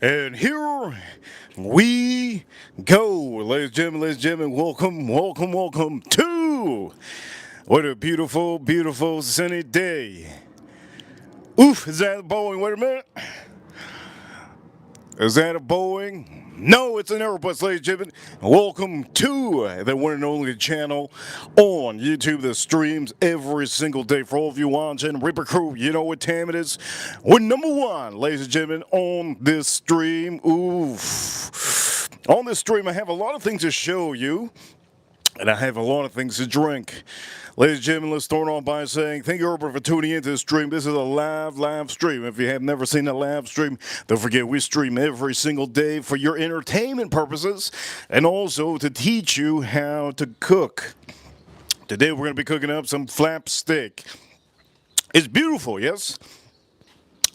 And here we go. Ladies and gentlemen, welcome to what a beautiful, beautiful sunny day. Oof, is that a Boeing? Wait a minute. Is that a Boeing? No, it's an Airbus, ladies and gentlemen. Welcome to the one and only channel on YouTube that streams every single day. For all of you watching, Reaper Crew, you know what time it is. We're number one, ladies and gentlemen, on this stream. Oof. On this stream, I have a lot of things to show you, and I have a lot of things to drink. Ladies and gentlemen, let's start off by saying thank you everybody for tuning into this stream. This is a live stream. If you have never seen a live stream, don't forget we stream every single day for your entertainment purposes and also to teach you how to cook. Today we're going to be cooking up some flap steak. It's beautiful, yes?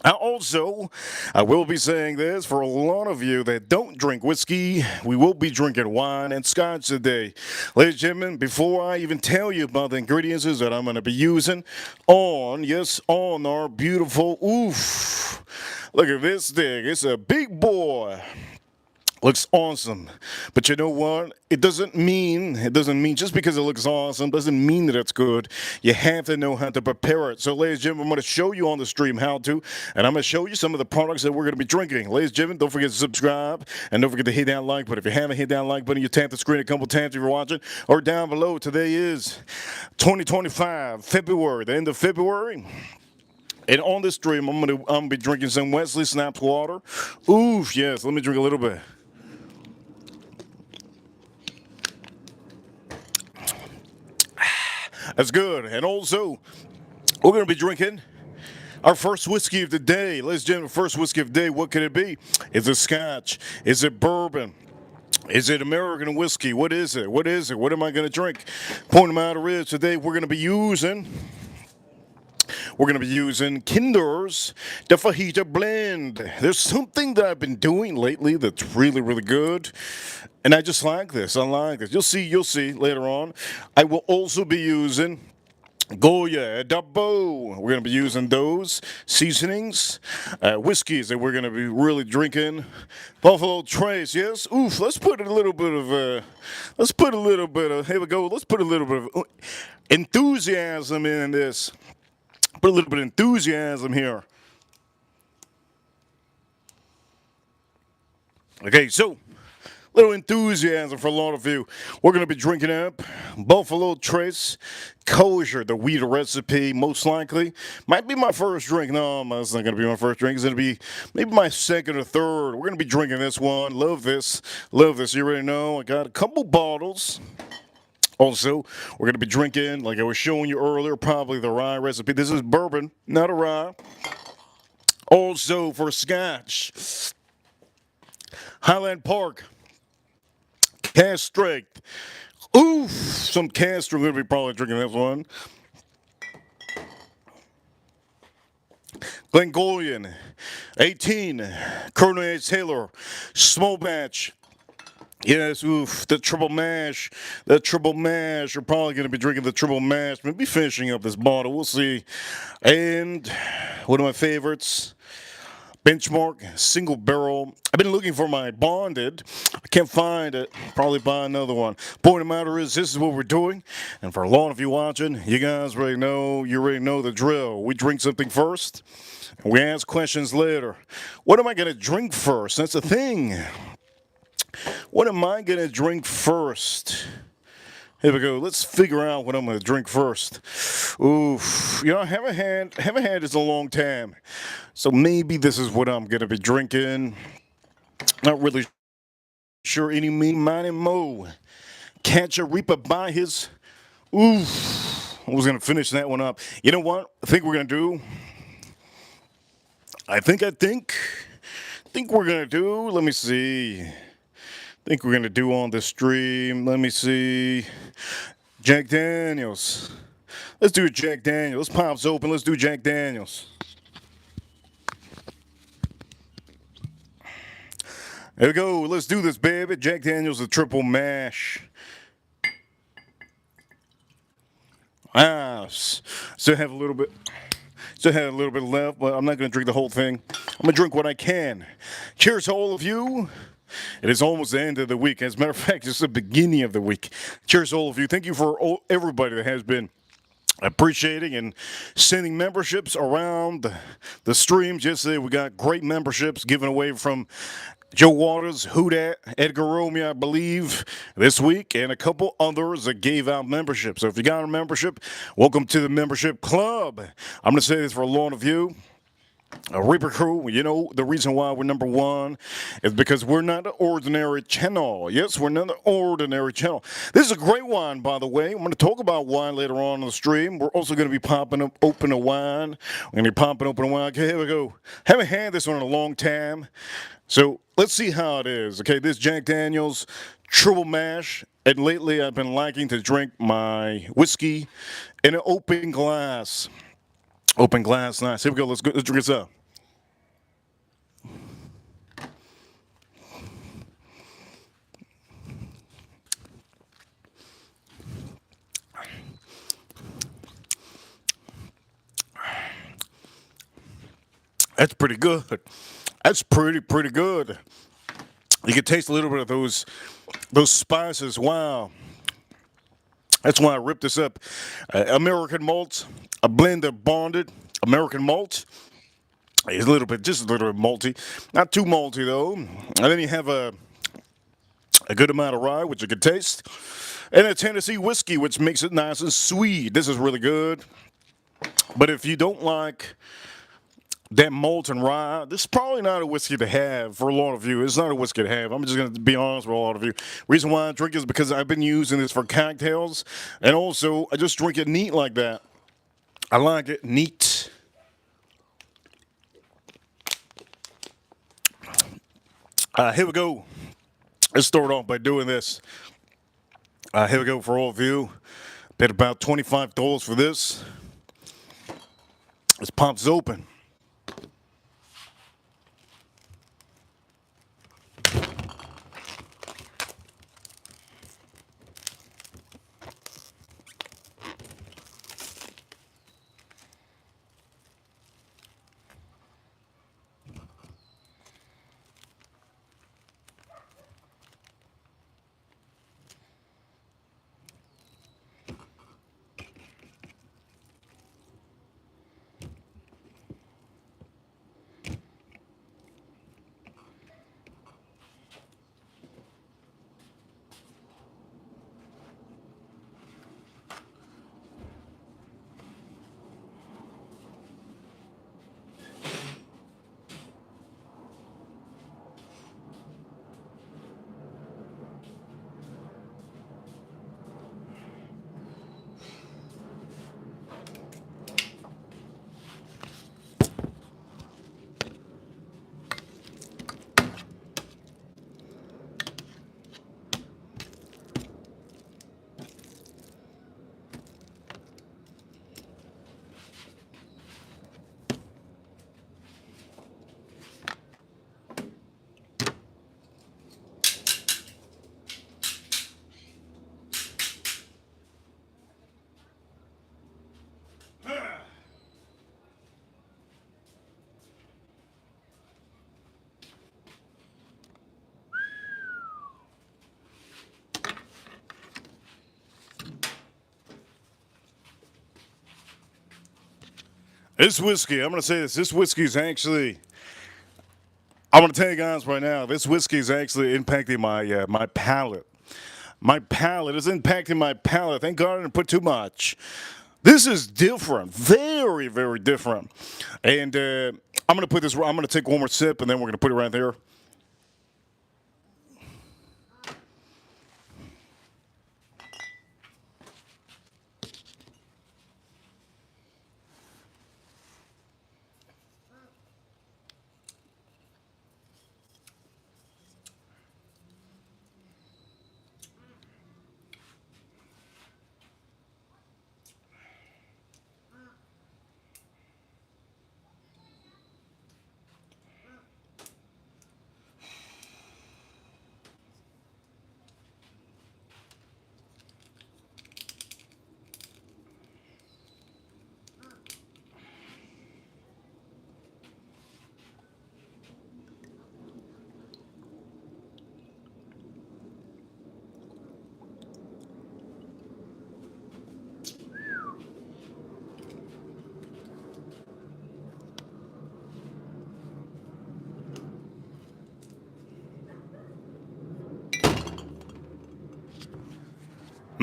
I will be saying this for a lot of you that don't drink whiskey. We will be drinking wine and scotch today. Ladies and gentlemen, before I even tell you about the ingredients that I'm going to be using on our beautiful, look at this thing. It's a big boy. Looks awesome. But you know what? It doesn't mean just because it looks awesome doesn't mean that it's good. You have to know how to prepare it. So ladies and gentlemen, I'm going to show you on the stream how to, and I'm going to show you some of the products that we're going to be drinking. Ladies and gentlemen, don't forget to subscribe and don't forget to hit that like button. If you haven't hit that like button, you tap the screen a couple times if you're watching, or down below. Today is 2025, February, the end of February. And on this stream, I'm gonna be drinking some Wesley Snaps water. Oof, yes, let me drink a little bit. That's good. And also, we're going to be drinking our first whiskey of the day. Ladies and gentlemen, first whiskey of the day, what could it be? Is it Scotch? Is it bourbon? Is it American whiskey? What is it? What is it? What am I going to drink? Point of matter is, today we're going to be using Kinder's the Fajita Blend. There's something that I've been doing lately that's really, really good. And I just like this. I like this. You'll see later on. I will also be using Goya Dabo. We're going to be using those seasonings, whiskeys that we're going to be really drinking. Buffalo Trace, yes. Oof, let's put a little bit of, here we go. Let's put a little bit of enthusiasm in this. Put a little bit of enthusiasm here. Okay, so little enthusiasm for a lot of you. We're going to be drinking up Buffalo Trace Kosher, the wheat recipe, most likely. Might be my first drink. No, it's not going to be my first drink. It's going to be maybe my second or third. We're going to be drinking this one. Love this. Love this. You already know. I got a couple bottles. Also, we're going to be drinking, like I was showing you earlier, probably the rye recipe. This is bourbon, not a rye. Also, for Scotch, Highland Park, Cast Strength. Oof, some cast. We're going to be probably drinking this one. Glengoyne, 18, Colonel A. Taylor, Small Batch. Yes, oof, the triple mash. We're probably going to be drinking the triple mash. Maybe finishing up this bottle. We'll see. And one of my favorites, Benchmark Single Barrel. I've been looking for my bonded. I can't find it. Probably buy another one. Point of the matter is, this is what we're doing. And for a lot of you watching, you guys already know, the drill. We drink something first, and we ask questions later. What am I going to drink first? That's the thing. What am I going to drink first? Here we go. Let's figure out what I'm going to drink first. Oof. I haven't had this in a long time. So maybe this is what I'm going to be drinking. Not really sure. Any me, mine, and mo. Catch a reaper by his... Oof. I was going to finish that one up. You know what? I think we're going to do... I think we're going to do... Let me see... think we're going to do on the stream. Let me see. Jack Daniels. Let's do Jack Daniels. Let's pops open. Let's do Jack Daniels. There we go. Let's do this, baby. Jack Daniels, the triple mash. Still have a little bit left, but I'm not going to drink the whole thing. I'm going to drink what I can. Cheers to all of you. It is almost the end of the week. As a matter of fact, it's the beginning of the week. Cheers to all of you. Thank you for everybody that has been appreciating and sending memberships around the streams. Yesterday we got great memberships given away from Joe Waters, Houdat, Edgar Romeo, I believe, this week, and a couple others that gave out memberships. So if you got a membership, welcome to the membership club. I'm going to say this for a lot of you. Reaper Crew, you know, the reason why we're number one is because we're not an ordinary channel. Yes, we're not an ordinary channel. This is a great wine, by the way. I'm going to talk about wine later on in the stream. We're also going to be popping up, open a wine. We're going to be popping open a wine. Okay, here we go. Haven't had this one in a long time. So let's see how it is. Okay, this Jack Daniels Triple Mash. And lately I've been liking to drink my whiskey in an open glass. Open glass, nice. Here we go. Let's drink this up. That's pretty good. That's pretty good. You can taste a little bit of those spices. Wow. That's why I ripped this up. American malt, a blend of bonded American malt. It's a little bit, just a little bit malty. Not too malty though. And then you have a good amount of rye, which you can taste. And a Tennessee whiskey, which makes it nice and sweet. This is really good. But if you don't like that malt and rye, this is probably not a whiskey to have for a lot of you. It's not a whiskey to have. I'm just going to be honest with a lot of you. Reason why I drink it is because I've been using this for cocktails. And also, I just drink it neat like that. I like it neat. Here we go. Let's start off by doing this. Here we go for all of you. Paid about $25 for this. This pops open. This whiskey, I'm going to say this. This whiskey is actually, I'm going to tell you guys right now, this whiskey is actually impacting my palate. My palate is impacting my palate. Thank God I didn't put too much. This is different, very different. And I'm going to put this, I'm going to take one more sip and then we're going to put it right there.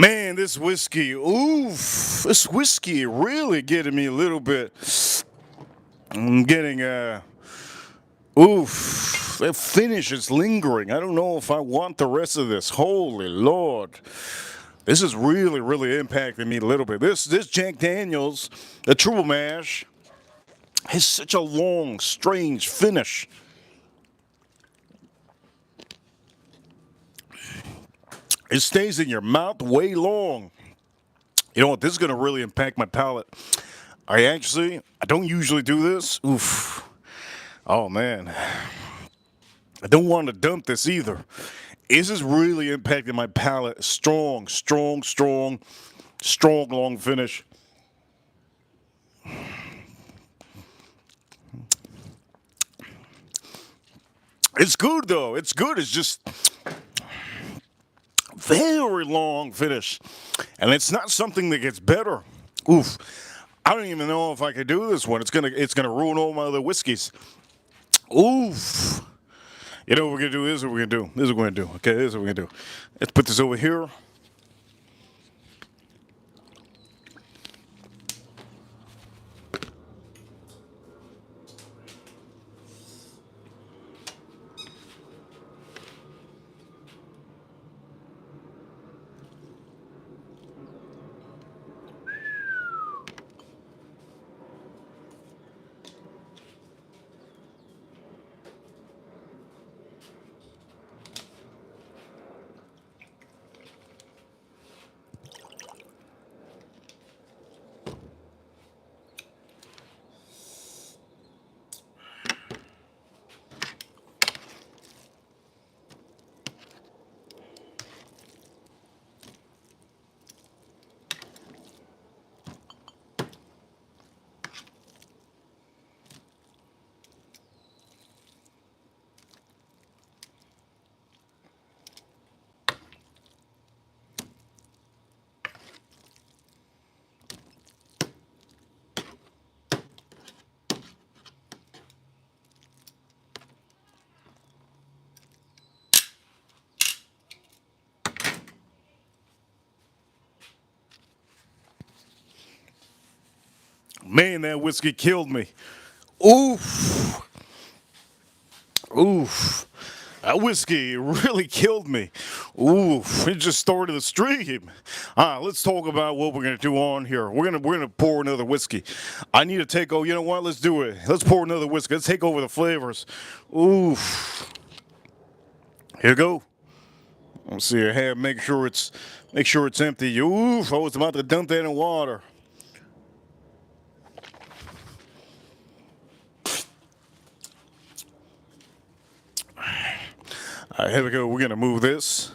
Man, this whiskey, oof, this whiskey really getting me a little bit. I'm getting, oof, that finish is lingering. I don't know if I want the rest of this. Holy Lord. This is really, really impacting me a little bit. This Jack Daniels, the Triple Mash, has such a long, strange finish. It stays in your mouth way long. You know what? This is going to really impact my palate. I don't usually do this. Oof. Oh, man. I don't want to dump this either. This is really impacting my palate. Strong, long finish. It's good, though. It's good. It's just very long finish. And it's not something that gets better. Oof. I don't even know if I could do this one. It's gonna ruin all my other whiskeys. Oof. You know what we're gonna do? This is what we're gonna do. This is what we're gonna do. Okay, this is what we're gonna do. Let's put this over here. Man, that whiskey killed me. Oof. Oof. That whiskey really killed me. Oof. It just started the stream. Let's talk about what we're gonna do on here. We're gonna pour another whiskey. I need to take over. You know what? Let's do it. Let's pour another whiskey. Let's take over the flavors. Oof. Here we go. Let's see. Make sure it's empty. Oof. I was about to dump that in water. All right, here we go. We're gonna move this.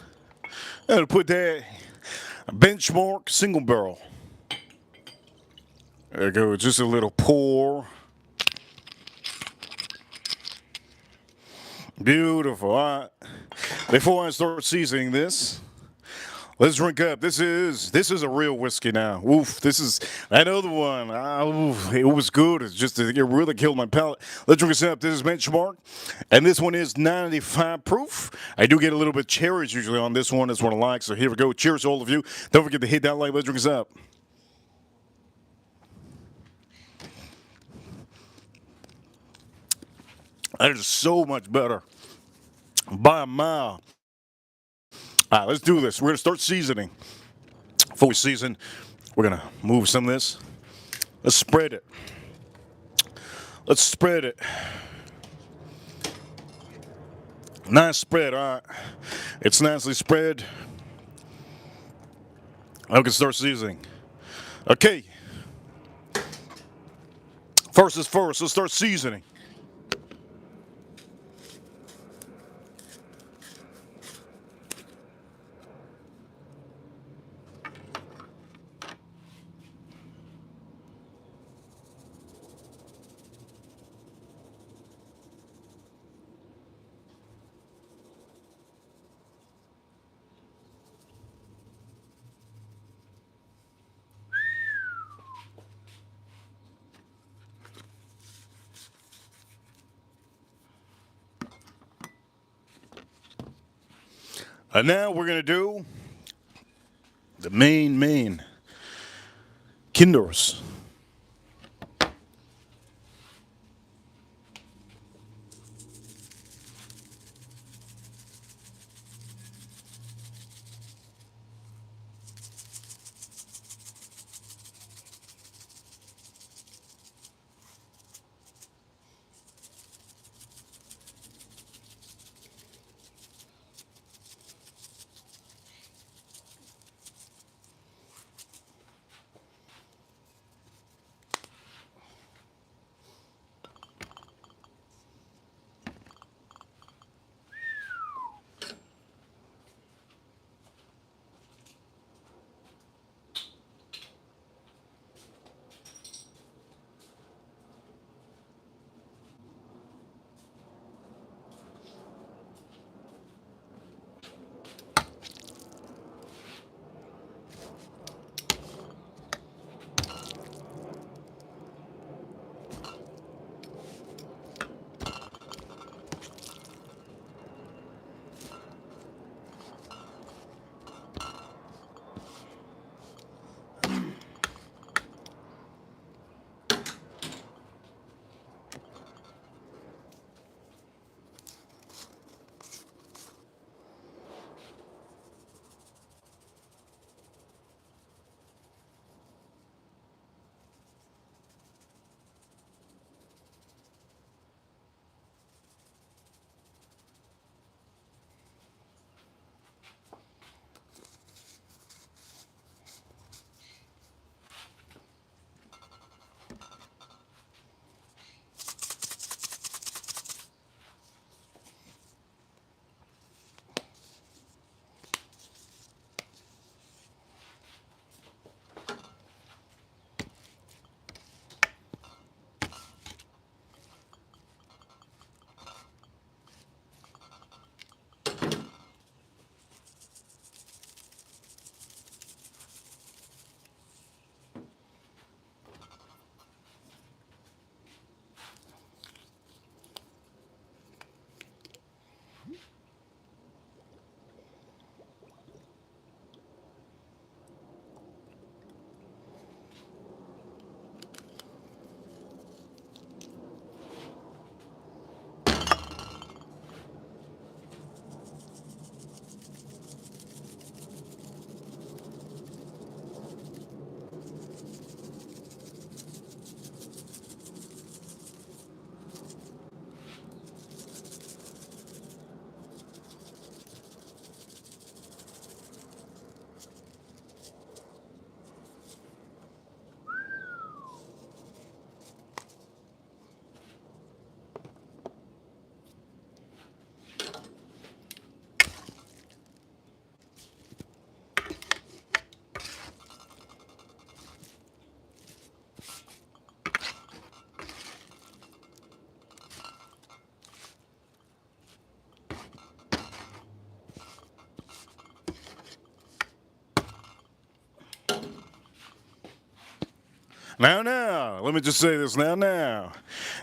I'm gonna put that benchmark single barrel. There we go. Just a little pour. Beautiful. All right. Before I start seasoning this, let's drink up. This is a real whiskey now. Oof. This is that other one. Oof, it was good. It really killed my palate. Let's drink this up. This is Benchmark, and this one is 95 proof. I do get a little bit cherries usually on this one. That's what I like. So here we go. Cheers to all of you. Don't forget to hit that like. Let's drink this up. That is so much better by a mile. All right, let's do this. We're going to start seasoning. Before we season, we're going to move some of this. Let's spread it. Let's spread it. Nice spread, all right. It's nicely spread. I can start seasoning. Okay. First is first. Let's start seasoning. And now we're going to do The main Kinders. Now, let me just say this now.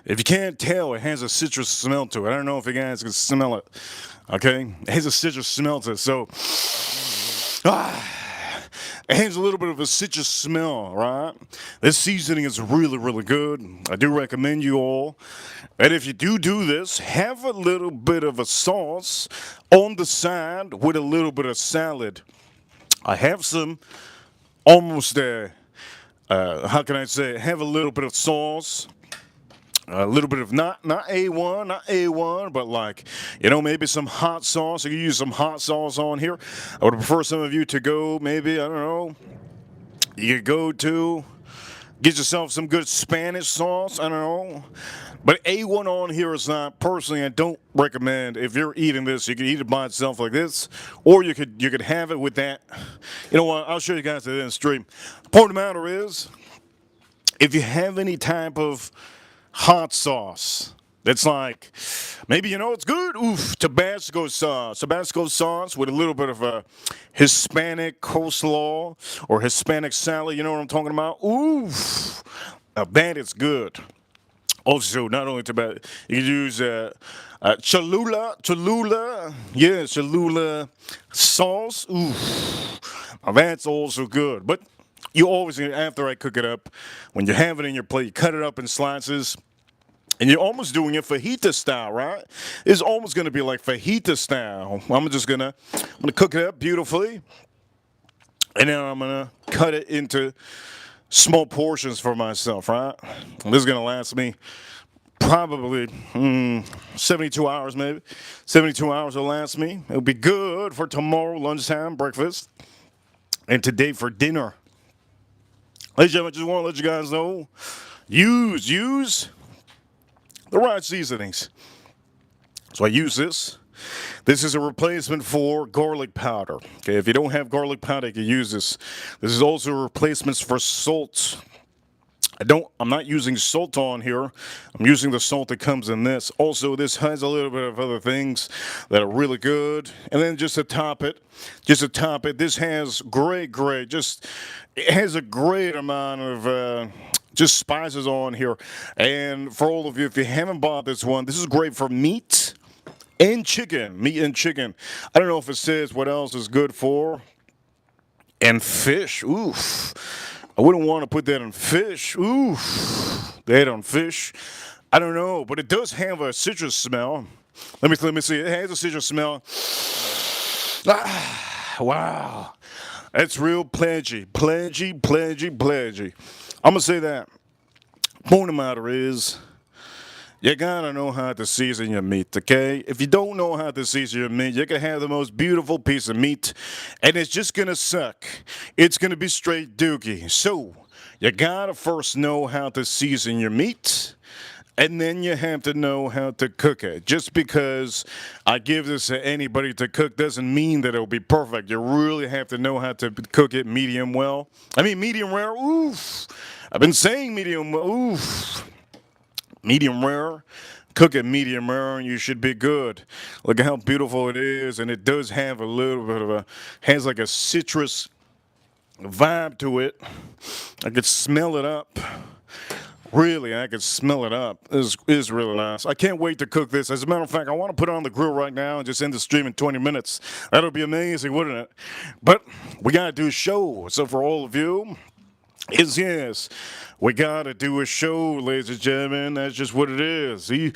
If you can't tell, it has a citrus smell to it. I don't know if you guys can smell it. Okay? It has a citrus smell to it. So, it has a little bit of a citrus smell, right? This seasoning is really good. I do recommend you all. And if you do this, have a little bit of a sauce on the side with a little bit of salad. I have some almost there. How can I say? Have a little bit of sauce, a little bit of not A1, but like, maybe some hot sauce. You can use some hot sauce on here. I would prefer some of you to go, maybe, I don't know, you could go to get yourself some good Spanish sauce. I don't know. But A1 on here is not, personally, I don't recommend. If you're eating this, you can eat it by itself like this, or you could have it with that. You know what? I'll show you guys that in the stream. The point of the matter is, if you have any type of hot sauce that's like, maybe it's good. Tabasco sauce with a little bit of a Hispanic coleslaw or Hispanic salad. You know what I'm talking about? Now that is good. Also, not only Tabasco, you can use Cholula sauce. Now, that's also good. But you always, after I cook it up, when you have it in your plate, you cut it up in slices. And you're almost doing it fajita style, right? It's almost going to be like fajita style. I'm gonna cook it up beautifully, and then I'm gonna cut it into small portions for myself, right? And this is gonna last me probably 72 hours, maybe. 72 hours will last me. It'll be good for tomorrow lunchtime breakfast, and today for dinner. Ladies and gentlemen, I just want to let you guys know, use the right seasonings. So I use this. This is a replacement for garlic powder. Okay, if you don't have garlic powder, you can use this. This is also a replacement for salt. I'm not using salt on here. I'm using the salt that comes in this. Also, this has a little bit of other things that are really good. And then just to top it, this has great, it has a great amount of just spices on here. And for all of you, if you haven't bought this one, this is great for meat and chicken. I don't know if it says what else is good for. And fish. Oof. I wouldn't want to put that on fish. Oof. That on fish. I don't know, but it does have a citrus smell. Let me see. It has a citrus smell. Wow. That's real pledgy. I'm going to say that. Point of the matter is, you gotta know how to season your meat, okay? If you don't know how to season your meat, you can have the most beautiful piece of meat, and it's just gonna suck. It's gonna be straight dookie. So, you gotta first know how to season your meat, and then you have to know how to cook it. Just because I give this to anybody to cook doesn't mean that it'll be perfect. You really have to know how to cook it medium rare. Oof. I've been saying medium well. Oof. Medium rare. Cook it medium rare and you should be good. Look at how beautiful it is, and it does have a little bit of has like a citrus vibe to it. I could smell it up. Really, I could smell it up. It is really nice. I can't wait to cook this. As a matter of fact, I want to put it on the grill right now and just end the stream in 20 minutes. That'll be amazing, wouldn't it? But we got to do a show. So for all of you, yes, we got to do a show, ladies and gentlemen. That's just what it is. You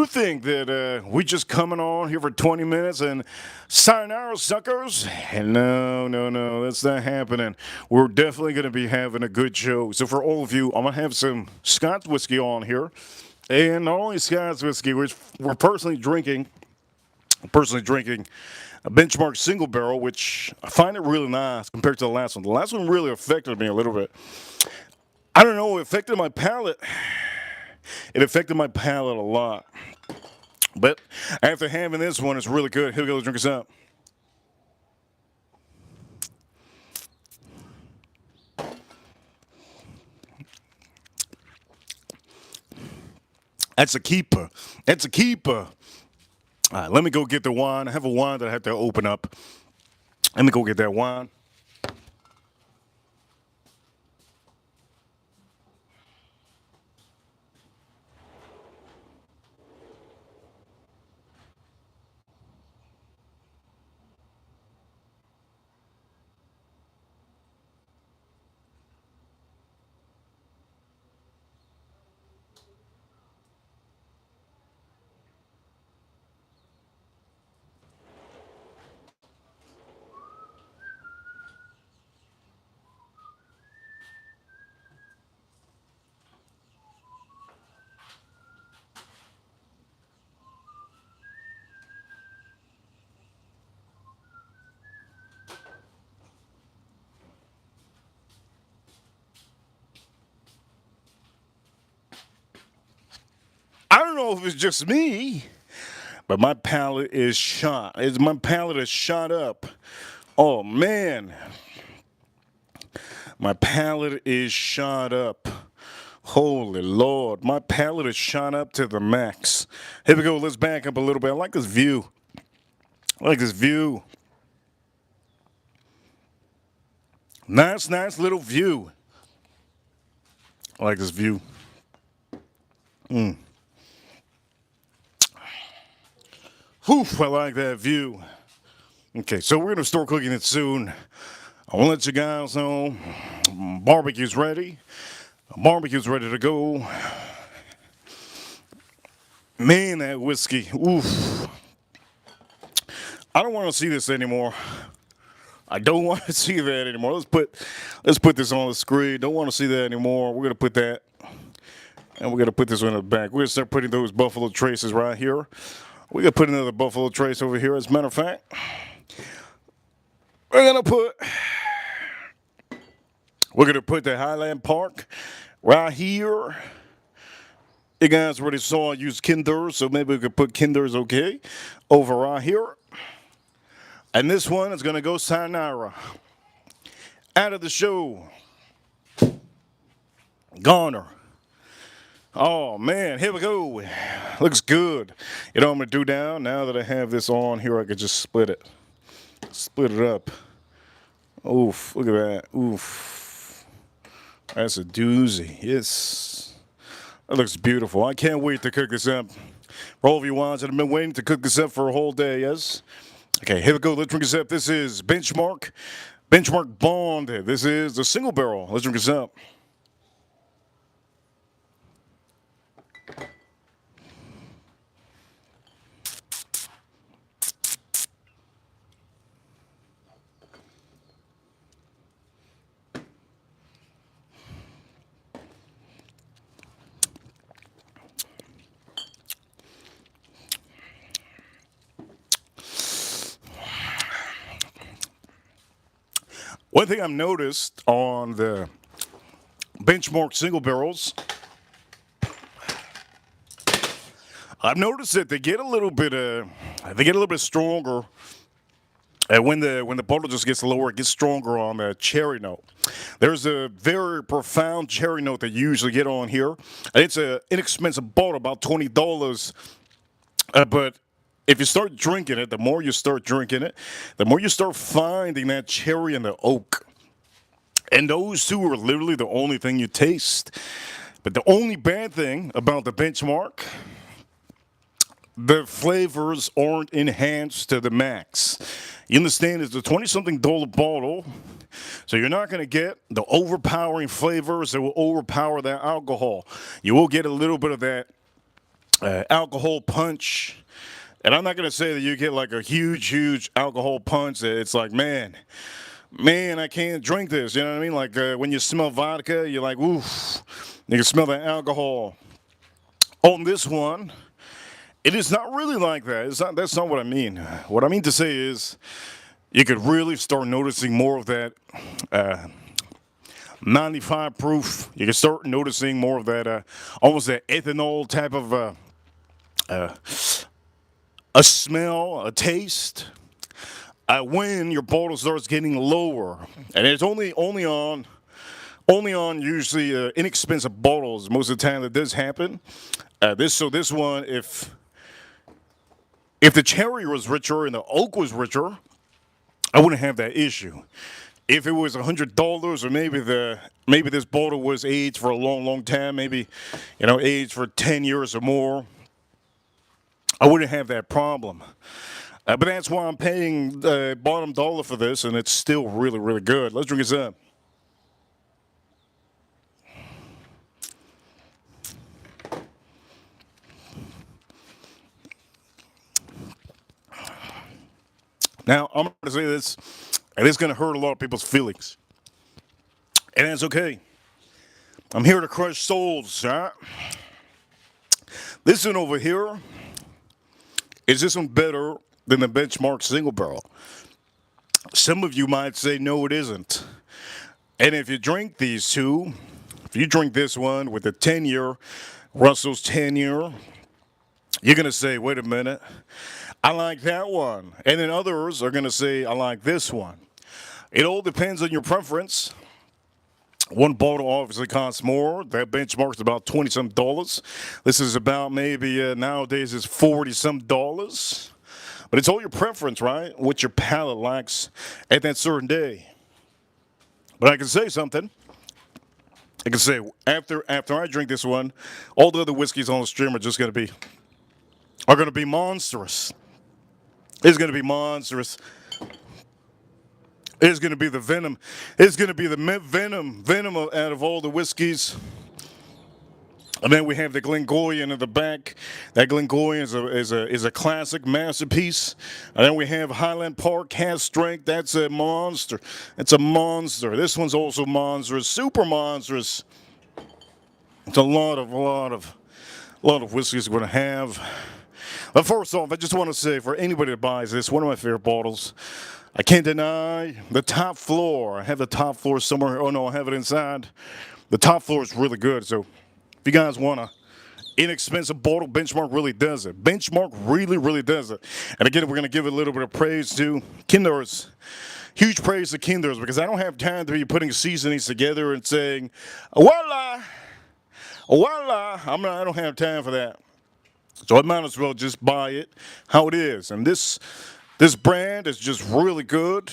think that we just coming on here for 20 minutes and sayonara, suckers? And no, that's not happening. We're definitely going to be having a good show. So for all of you, I'm going to have some Scotch whiskey on here. And not only Scotch whiskey, which we're personally drinking a benchmark single barrel, which I find it really nice compared to the last one. The last one really affected me a little bit. I don't know, it affected my palate. It affected my palate a lot. But after having this one, it's really good. Here we go, let's drink us up. That's a keeper. All right, let me go get the wine. I have a wine that I have to open up. Let me go get that wine. I don't know if it's just me, but my palate is shot. My palate is shot up. Oh man, my palate is shot up. Holy Lord, my palate is shot up to the max. Here we go. Let's back up a little bit. I like this view. Nice little view. I like this view. Whew, I like that view. Okay, so we're going to start cooking it soon. I want to let you guys know barbecue's ready. Barbecue's ready to go. Man, that whiskey. Oof. I don't want to see this anymore. I don't want to see that anymore. Let's put this on the screen. Don't want to see that anymore. We're gonna put that, and we're gonna put this one in the back. We're gonna start putting those Buffalo Traces right here. We're gonna put another Buffalo Trace over here. As a matter of fact, we're gonna put the Highland Park right here. You guys already saw I use Kinder, so maybe we could put Kinder's okay over right here. And this one is going to go sayonara. Out of the show. Goner. Oh, man, here we go. Looks good. You know what I'm going to do now that I have this on here, I could just split it. Split it up. Oof, look at that. Oof. That's a doozy. Yes. That looks beautiful. I can't wait to cook this up. For all of you ones that have been waiting to cook this up for a whole day, yes? Okay, here we go. Let's drink this up. This is Benchmark Bond. This is the single barrel. Let's drink this up. One thing I've noticed on the Benchmark single barrels, I've noticed that they get a little bit stronger. When the bottle just gets lower, it gets stronger on the cherry note. There's a very profound cherry note that you usually get on here. And it's an inexpensive bottle, about $20. But if you start drinking it, the more you start drinking it, the more you start finding that cherry and the oak. And those two are literally the only thing you taste. But the only bad thing about the Benchmark, the flavors aren't enhanced to the max. You understand, it's a $20-something bottle, so you're not going to get the overpowering flavors that will overpower that alcohol. You will get a little bit of that alcohol punch. And I'm not going to say that you get like a huge alcohol punch. It's like, man, I can't drink this. You know what I mean? Like when you smell vodka, you're like, oof. You can smell that alcohol. On this one, it is not really like that. That's not what I mean. What I mean to say is you could really start noticing more of that 95 proof. You can start noticing more of that almost that ethanol type of a smell, a taste, when your bottle starts getting lower. And it's only on usually inexpensive bottles most of the time that does happen. This one, if the cherry was richer and the oak was richer, I wouldn't have that issue. If it was $100 or maybe this bottle was aged for a long time, maybe aged for 10 years or more, I wouldn't have that problem. But that's why I'm paying the bottom dollar for this, and it's still really good. Let's drink this up. Now, I'm going to say this, and it's going to hurt a lot of people's feelings. And that's okay. I'm here to crush souls, all right? This one over here, is this one better than the Benchmark single barrel? Some of you might say, no, it isn't. And if you drink these two, if you drink this one with the 10-year, Russell's 10-year, you're going to say, wait a minute, I like that one. And then others are going to say, I like this one. It all depends on your preference. One bottle obviously costs more. That Benchmark's about $20-some. This is about maybe nowadays is $40-some. But it's all your preference, right? What your palate likes at that certain day. But I can say something. I can say after I drink this one, all the other whiskeys on the stream are just going to be monstrous. It's going to be monstrous. It's going to be the venom. It's going to be the venom out of all the whiskeys. And then we have the Glengoyne in the back. That Glengoyne is a classic masterpiece. And then we have Highland Park Cask Strength. That's a monster. It's a monster. This one's also monstrous, super monstrous. It's a lot of whiskeys we're gonna have. But first off, I just want to say for anybody that buys this, one of my favorite bottles. I can't deny the top floor. I have the top floor somewhere. Oh no, I have it inside. The top floor is really good. So if you guys want a inexpensive bottle, Benchmark really does it. Benchmark really does it. And again, we're gonna give it a little bit of praise to Kinders. Huge praise to Kinders because I don't have time to be putting seasonings together and saying, voila, voila. I don't have time for that. So I might as well just buy it how it is. And this brand is just really good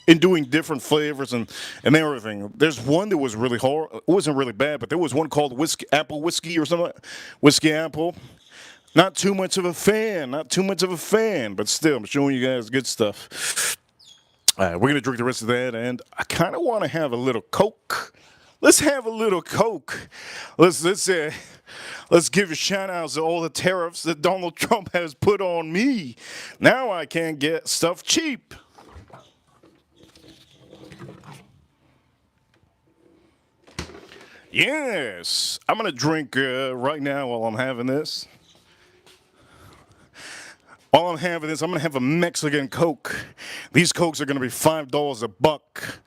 in doing different flavors and everything. There's one that was really hard. It wasn't really bad, but there was one called Apple Whiskey or something. Whiskey Apple. Not too much of a fan. But still, I'm showing you guys good stuff. All right, we're going to drink the rest of that, and I kind of want to have a little Coke. Let's have a little Coke. Let's give a shout out to all the tariffs that Donald Trump has put on me. Now I can't get stuff cheap. Yes, I'm gonna drink right now while I'm having this. While I'm having this, I'm going to have a Mexican Coke. These Cokes are going to be $5 a buck.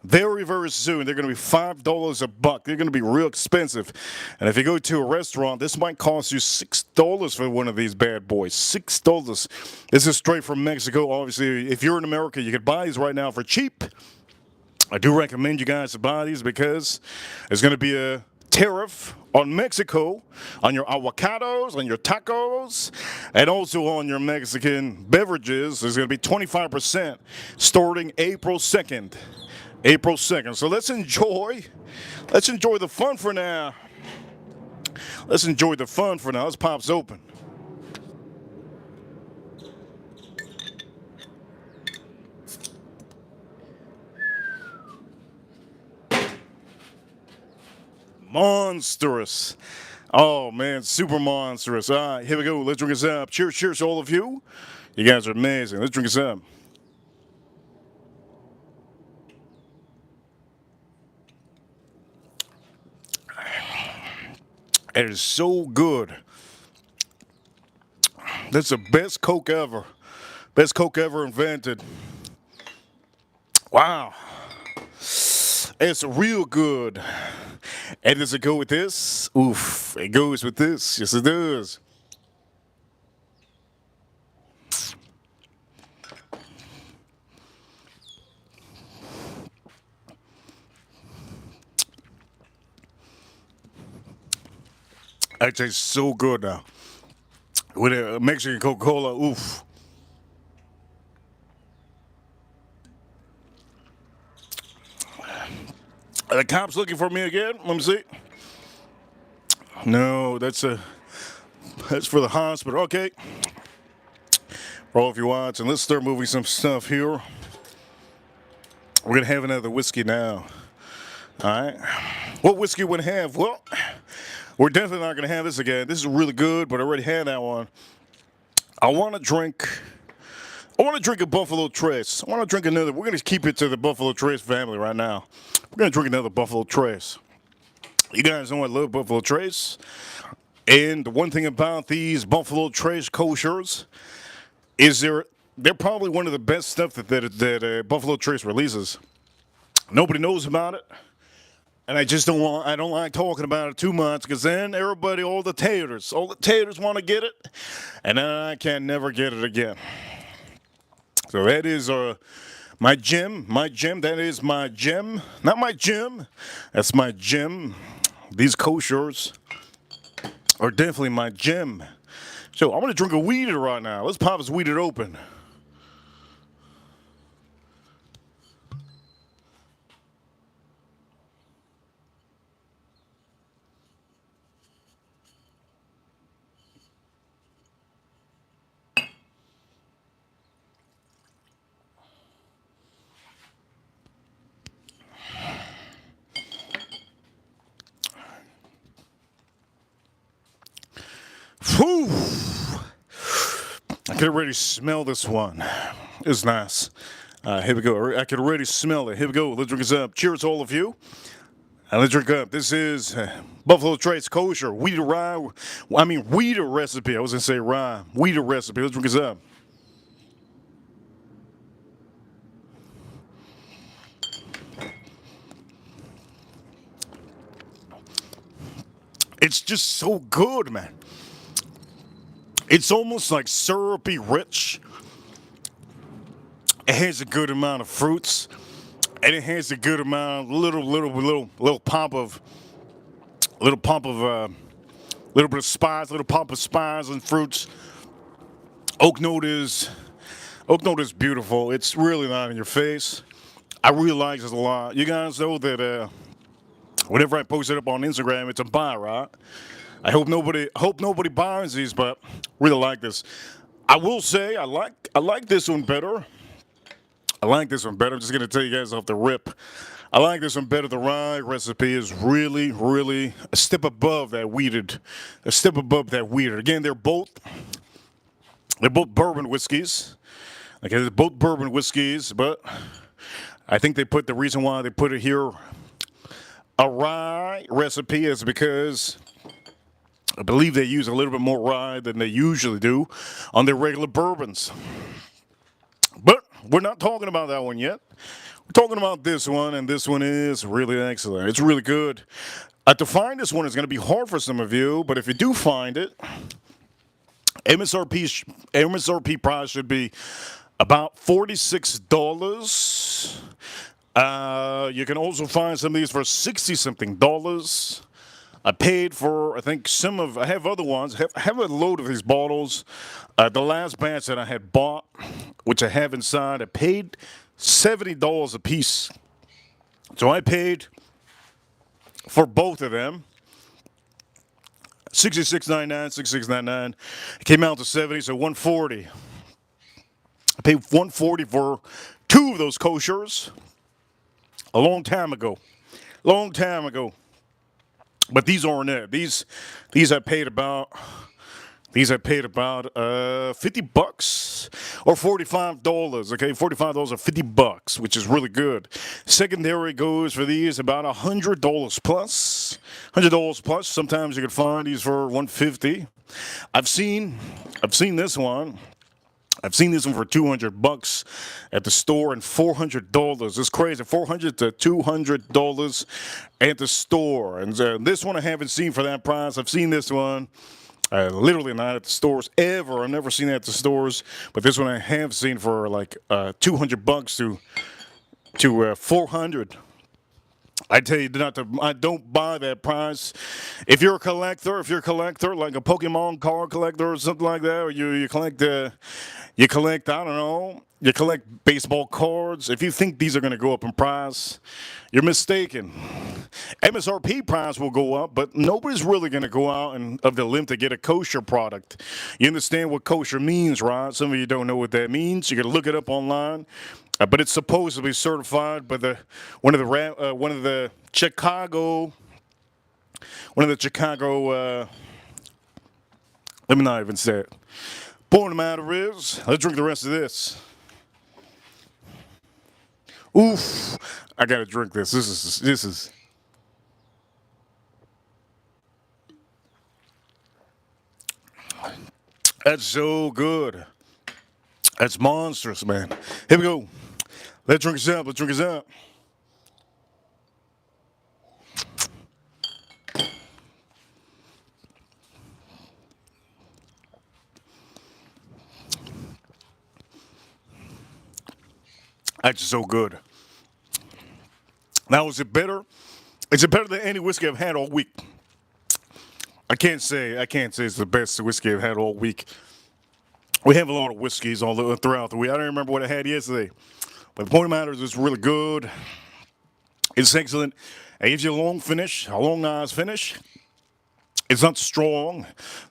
Very soon, they're going to be $5 a buck. They're going to be real expensive. And if you go to a restaurant, this might cost you $6 for one of these bad boys. $6. This is straight from Mexico. Obviously, if you're in America, you could buy these right now for cheap. I do recommend you guys to buy these because there's going to be a tariff on Mexico, on your avocados, on your tacos, and also on your Mexican beverages. There's going to be 25% starting April 2nd. April 2nd. So let's enjoy the fun for now. Let's pop this open. Monstrous. Oh man, super monstrous. All right, here we go. Let's drink this up. Cheers to all of you. You guys are amazing. Let's drink this up. It is so good. That's the best Coke ever. Best Coke ever invented. Wow. It's real good. And does it go with this? Oof, it goes with this. Yes, it does. It tastes so good now. With a Mexican Coca-Cola, oof. Are the cops looking for me again? Let me see. No, that's for the hospital. Okay. For all of you watching, let's start moving some stuff here. We're gonna have another whiskey now. All right. What whiskey would have? Well, we're definitely not gonna have this again. This is really good, but I already had that one. I want to drink a Buffalo Trace. I want to drink another. We're going to keep it to the Buffalo Trace family right now. We're going to drink another Buffalo Trace. You guys know I love Buffalo Trace. And the one thing about these Buffalo Trace koshers is they're probably one of the best stuff that Buffalo Trace releases. Nobody knows about it. And I don't like talking about it too much because then everybody, all the taters want to get it. And then I can never get it again. So that is my gem. That is my gem. Not my gym. That's my gem. These koshers are definitely my gem. So I'm going to drink a weeder right now. Let's pop this weeder open. Whew. I can already smell this one. It's nice. Here we go. I can already smell it. Here we go. Let's drink this up. Cheers to all of you. Let's drink up. This is Buffalo Trace Kosher wheat rye. Wheat recipe. I was going to say rye. Wheat recipe. Let's drink this up. It's just so good, man. It's almost like syrupy rich. It has a good amount of fruits, and it has a good amount, little pump of little bit of spice, little pump of spice and fruits. Oak note is beautiful. It's really not in your face. I really like this a lot. You guys know that whenever I post it up on Instagram, it's a buy, right? I hope nobody buys these, but really like this. I will say I like this one better. I'm just gonna tell you guys off the rip. I like this one better. The rye recipe is really, really a step above that wheated. Again, they're both bourbon whiskeys. Okay, they're both bourbon whiskeys, but I think the reason why they put it here, a rye recipe, is because I believe they use a little bit more rye than they usually do on their regular bourbons. But we're not talking about that one yet. We're talking about this one, and this one is really excellent. It's really good. To find this one is going to be hard for some of you, but if you do find it, MSRP price should be about $46. You can also find some of these for $60-something. I paid for, I have other ones. I have a load of these bottles. The last batch that I had bought, which I have inside, I paid $70 a piece. So I paid for both of them $66.99. It came out to $70, so $140. I paid $140 for two of those koshers a long time ago. But these aren't it. These I paid about $50 or $45. Okay, $45 or $50, which is really good. Secondary goes for these about $100 plus. $100 plus. Sometimes you can find these for $150. I've seen this one. I've seen this one for $200 at the store and $400. It's crazy, $400 to $200 at the store. And this one I haven't seen for that price. I've seen this one literally not at the stores ever. I've never seen it at the stores, but this one I have seen for like $200 to $400. I tell you not to. I don't buy that price. If you're a collector, like a Pokemon card collector or something like that, or you collect I don't know, you collect baseball cards. If you think these are going to go up in price, you're mistaken. MSRP price will go up, but nobody's really going to go out and of the limb to get a kosher product. You understand what kosher means, right? Some of you don't know what that means. You got to look it up online. But it's supposed to be certified by one of the Chicago. Let me not even say it. Point of the matter is, let's drink the rest of this. Oof! I gotta drink this. This is. That's so good. That's monstrous, man. Here we go. Let's drink this up. That's so good. Now, is it better? Is it better than any whiskey I've had all week? I can't say it's the best whiskey I've had all week. We have a lot of whiskeys throughout the week. I don't remember what I had yesterday. But the point of the matter is it's really good. It's excellent. It gives you a long nice finish. It's not strong.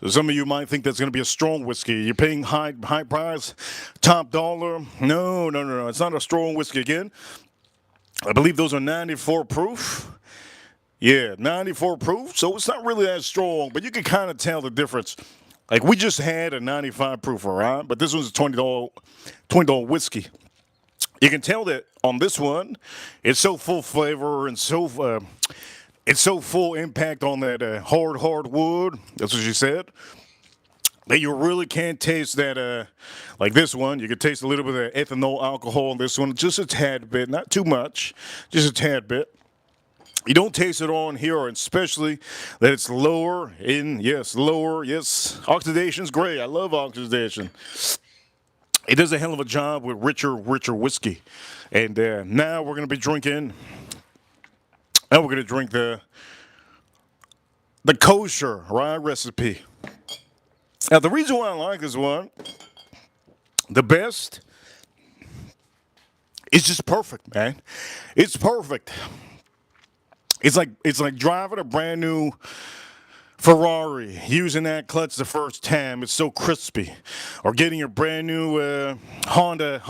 Some of you might think that's going to be a strong whiskey. You're paying high price, top dollar. No. It's not a strong whiskey again. I believe those are 94 proof. Yeah, 94 proof. So it's not really that strong, but you can kind of tell the difference Like we just had a 95 proof, all right? But this one's a $20 whiskey. You can tell that on this one, it's so full flavor and it's so full impact on that hard wood. That's what she said. That you really can't taste that, like this one. You can taste a little bit of ethanol alcohol in this one, just a tad bit, not too much, just a tad bit. You don't taste it on here, and especially that it's lower in, lower, yes. Oxidation's great. I love oxidation. It does a hell of a job with richer whiskey. And now we're going to be drinking, now we're going to drink the kosher rye recipe. Now, the reason why I like this one the best is just perfect, man. It's perfect. It's like driving a brand new Ferrari, using that clutch the first time. It's so crispy. Or getting your brand new Honda,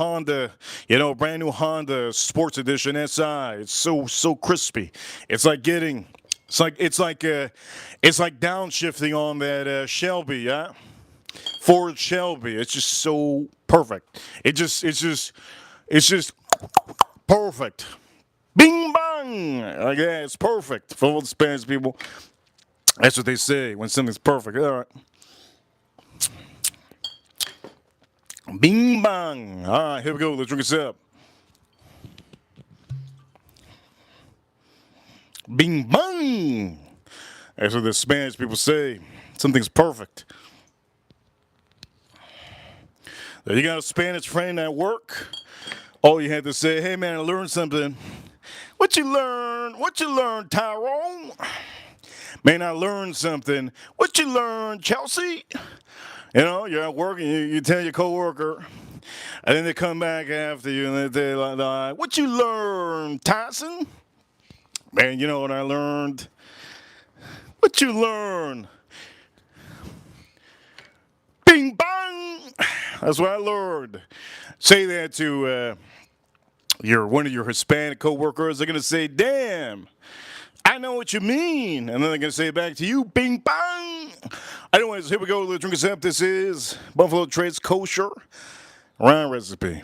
brand new Honda Sports Edition SI. It's so crispy. It's like downshifting on that Shelby, yeah. Ford Shelby. It's just so perfect. It's just perfect. Bing bang! Like that, it's perfect. For all the Spanish people, that's what they say when something's perfect. All right. Bing bang! All right, here we go. Let's drink this up. Bing bang! That's what the Spanish people say. Something's perfect. You got a Spanish friend at work. All you had to say, hey man, I learned something. What you learn, Tyrone? Man, I learned something. What you learn, Chelsea? You know, you're at work and you tell your coworker, and then they come back after you and they're like, what you learn, Tyson? Man, you know what I learned? What you learn? Bing bang! That's what I learned. Say that to one of your Hispanic coworkers. They're gonna say, "Damn, I know what you mean," and then they're gonna say it back to you, "Bing bang." Anyways, here we go. Let's drink this up. This is Buffalo Trace Kosher Rye Recipe.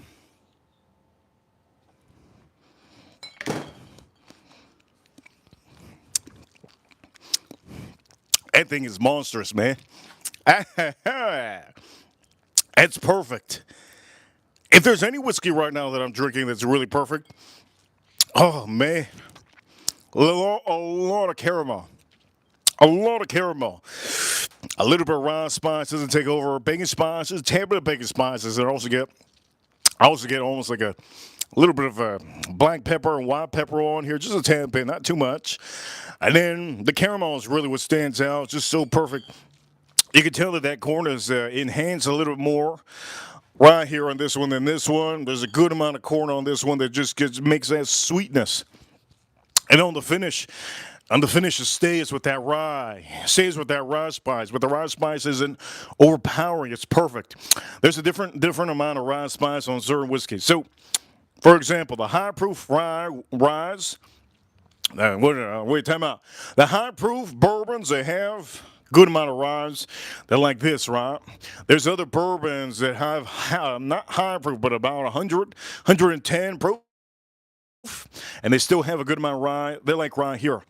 That thing is monstrous, man. It's perfect. If there's any whiskey right now that I'm drinking that's really perfect, oh man, a lot of caramel. A lot of caramel. A little bit of rye spices to take over. Bacon spices, a tad bit of bacon spices. And I also get almost like a little bit of black pepper and white pepper on here. Just a tad bit, not too much. And then the caramel is really what stands out. It's just so perfect. You can tell that corn is enhanced a little bit more right here on this one than this one. There's a good amount of corn on this one that just makes that sweetness. And on the finish, it stays with that rye spice. But the rye spice isn't overpowering. It's perfect. There's a different amount of rye spice on certain whiskeys. So, for example, the high proof ryes. Wait, time out. The high proof bourbons, they have good amount of ryes. They're like this, right? There's other bourbons that have not high proof, but about 100, 110 proof, and they still have a good amount of rye. They're like right here.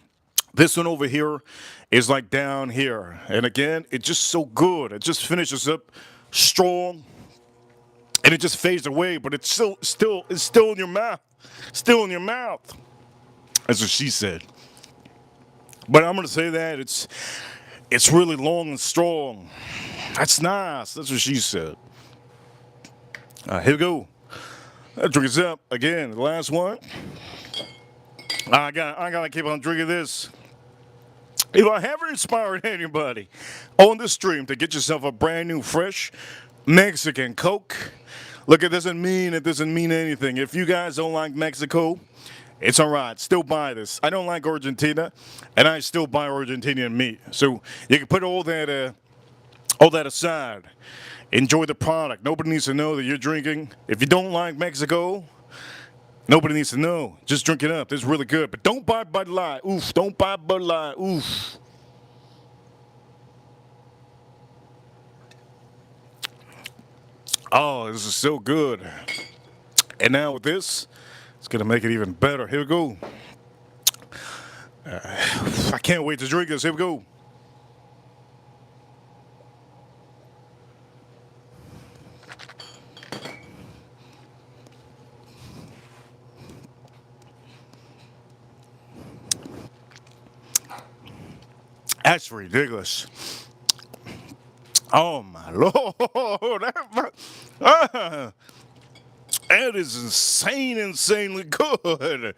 This one over here is like down here. And again, it's just so good. It just finishes up strong, and it just fades away, but it's still in your mouth. Still in your mouth. That's what she said. But I'm going to say that it's really long and strong. That's nice. That's what she said. Here we go. Let's drink this up again. The last one. I gotta keep on drinking this. If I haven't inspired anybody on the stream to get yourself a brand new, fresh Mexican Coke, look, it doesn't mean anything. If you guys don't like Mexico, it's all right. Still buy this. I don't like Argentina, and I still buy Argentinian meat. So you can put all that aside. Enjoy the product. Nobody needs to know that you're drinking. If you don't like Mexico, nobody needs to know. Just drink it up. It's really good. But don't buy Bud Light. Oof. Don't buy Bud Light. Oof. Oh, this is so good. And now with this, it's going to make it even better. Here we go. I can't wait to drink this. Here we go. That's ridiculous. Oh my Lord. That is insanely good.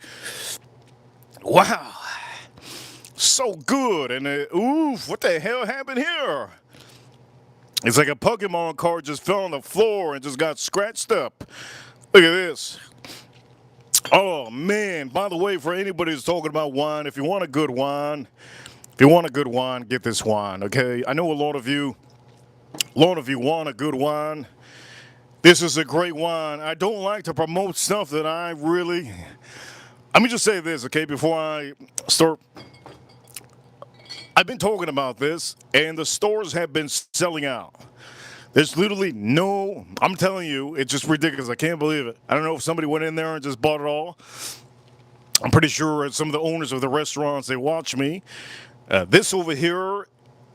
Wow. So good. And oof, what the hell happened here? It's like a Pokemon card just fell on the floor and just got scratched up. Look at this. Oh man. By the way, for anybody who's talking about wine, if you want a good wine, get this wine, okay? I know a lot of you want a good wine. This is a great wine. I don't like to promote stuff that let me just say this, okay, before I start. I've been talking about this, and the stores have been selling out. There's literally I'm telling you, it's just ridiculous. I can't believe it. I don't know if somebody went in there and just bought it all. I'm pretty sure some of the owners of the restaurants, they watch me. This over here,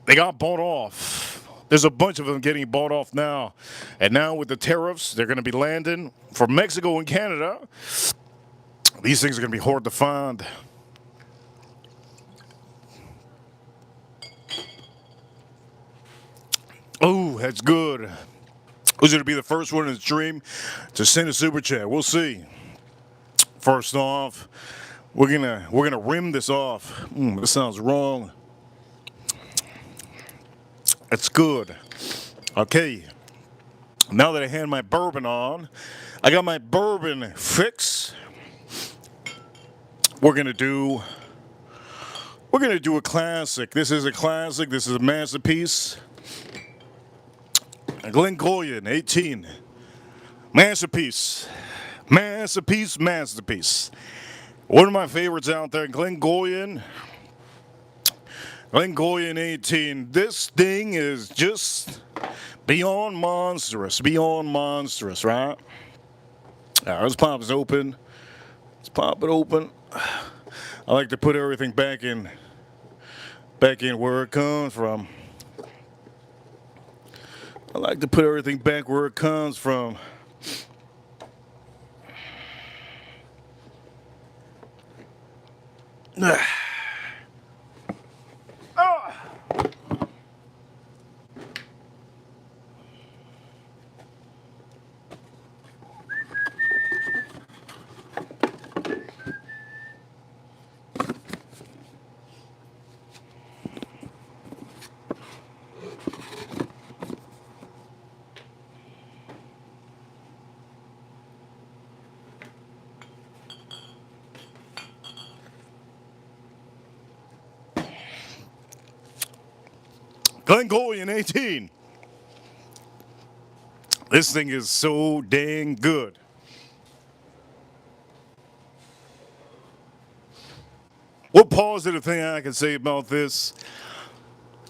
they got bought off. There's a bunch of them getting bought off now. And now with the tariffs, they're going to be landing from Mexico and Canada. These things are going to be hard to find. Oh, that's good. Who's going to be the first one in the stream to send a super chat? We'll see. First off, we're gonna rim this off. This sounds wrong. It's good. Okay. Now that I had my bourbon on, I got my bourbon fix. We're gonna do a classic. This is a classic. This is a masterpiece. Glengoyne 18. Masterpiece. Masterpiece. One of my favorites out there, Glengoyne 18. This thing is just beyond monstrous, right? All right, let's pop this open. Let's pop it open. I like to put everything back in where it comes from. I like to put everything back where it comes from. Glengoyne 18. This thing is so dang good. What positive thing I can say about this?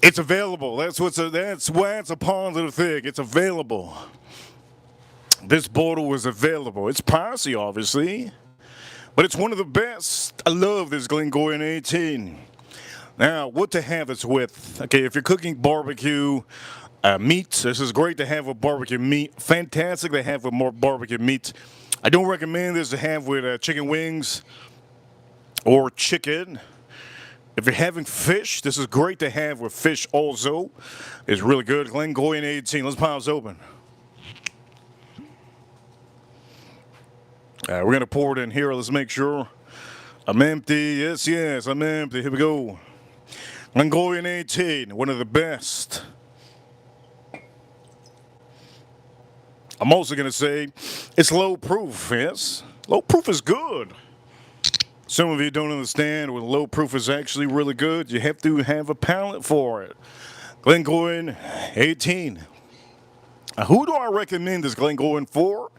It's available. That's why it's a positive thing. It's available. This bottle was available. It's pricey, obviously, but it's one of the best. I love this Glengoyne 18. Now, what to have this with? Okay, if you're cooking barbecue meat, this is great to have with barbecue meat. Fantastic to have with more barbecue meat. I don't recommend this to have with chicken wings or chicken. If you're having fish, this is great to have with fish also. It's really good. Glengoyne 18. Let's pop this open. We're going to pour it in here. Let's make sure I'm empty. Yes, I'm empty. Here we go. Glengoyne 18, one of the best. I'm also going to say it's low proof, yes? Low proof is good. Some of you don't understand when low proof is actually really good. You have to have a palate for it. Glengoyne 18. Who do I recommend this Glengoyne for?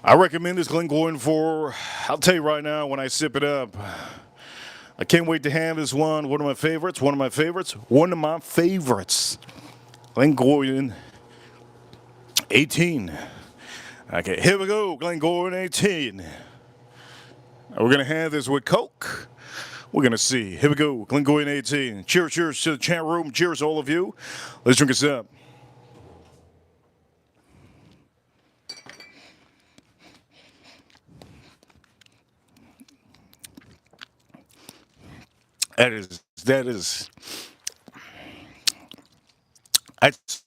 I recommend this Glengoyne for, I'll tell you right now when I sip it up. I can't wait to have this one. One of my favorites. Glengoyne 18. Okay, here we go. Glengoyne 18. We're going to have this with Coke. We're going to see. Here we go. Glengoyne 18. Cheers, cheers to the chat room. Cheers, all of you. Let's drink this up. That's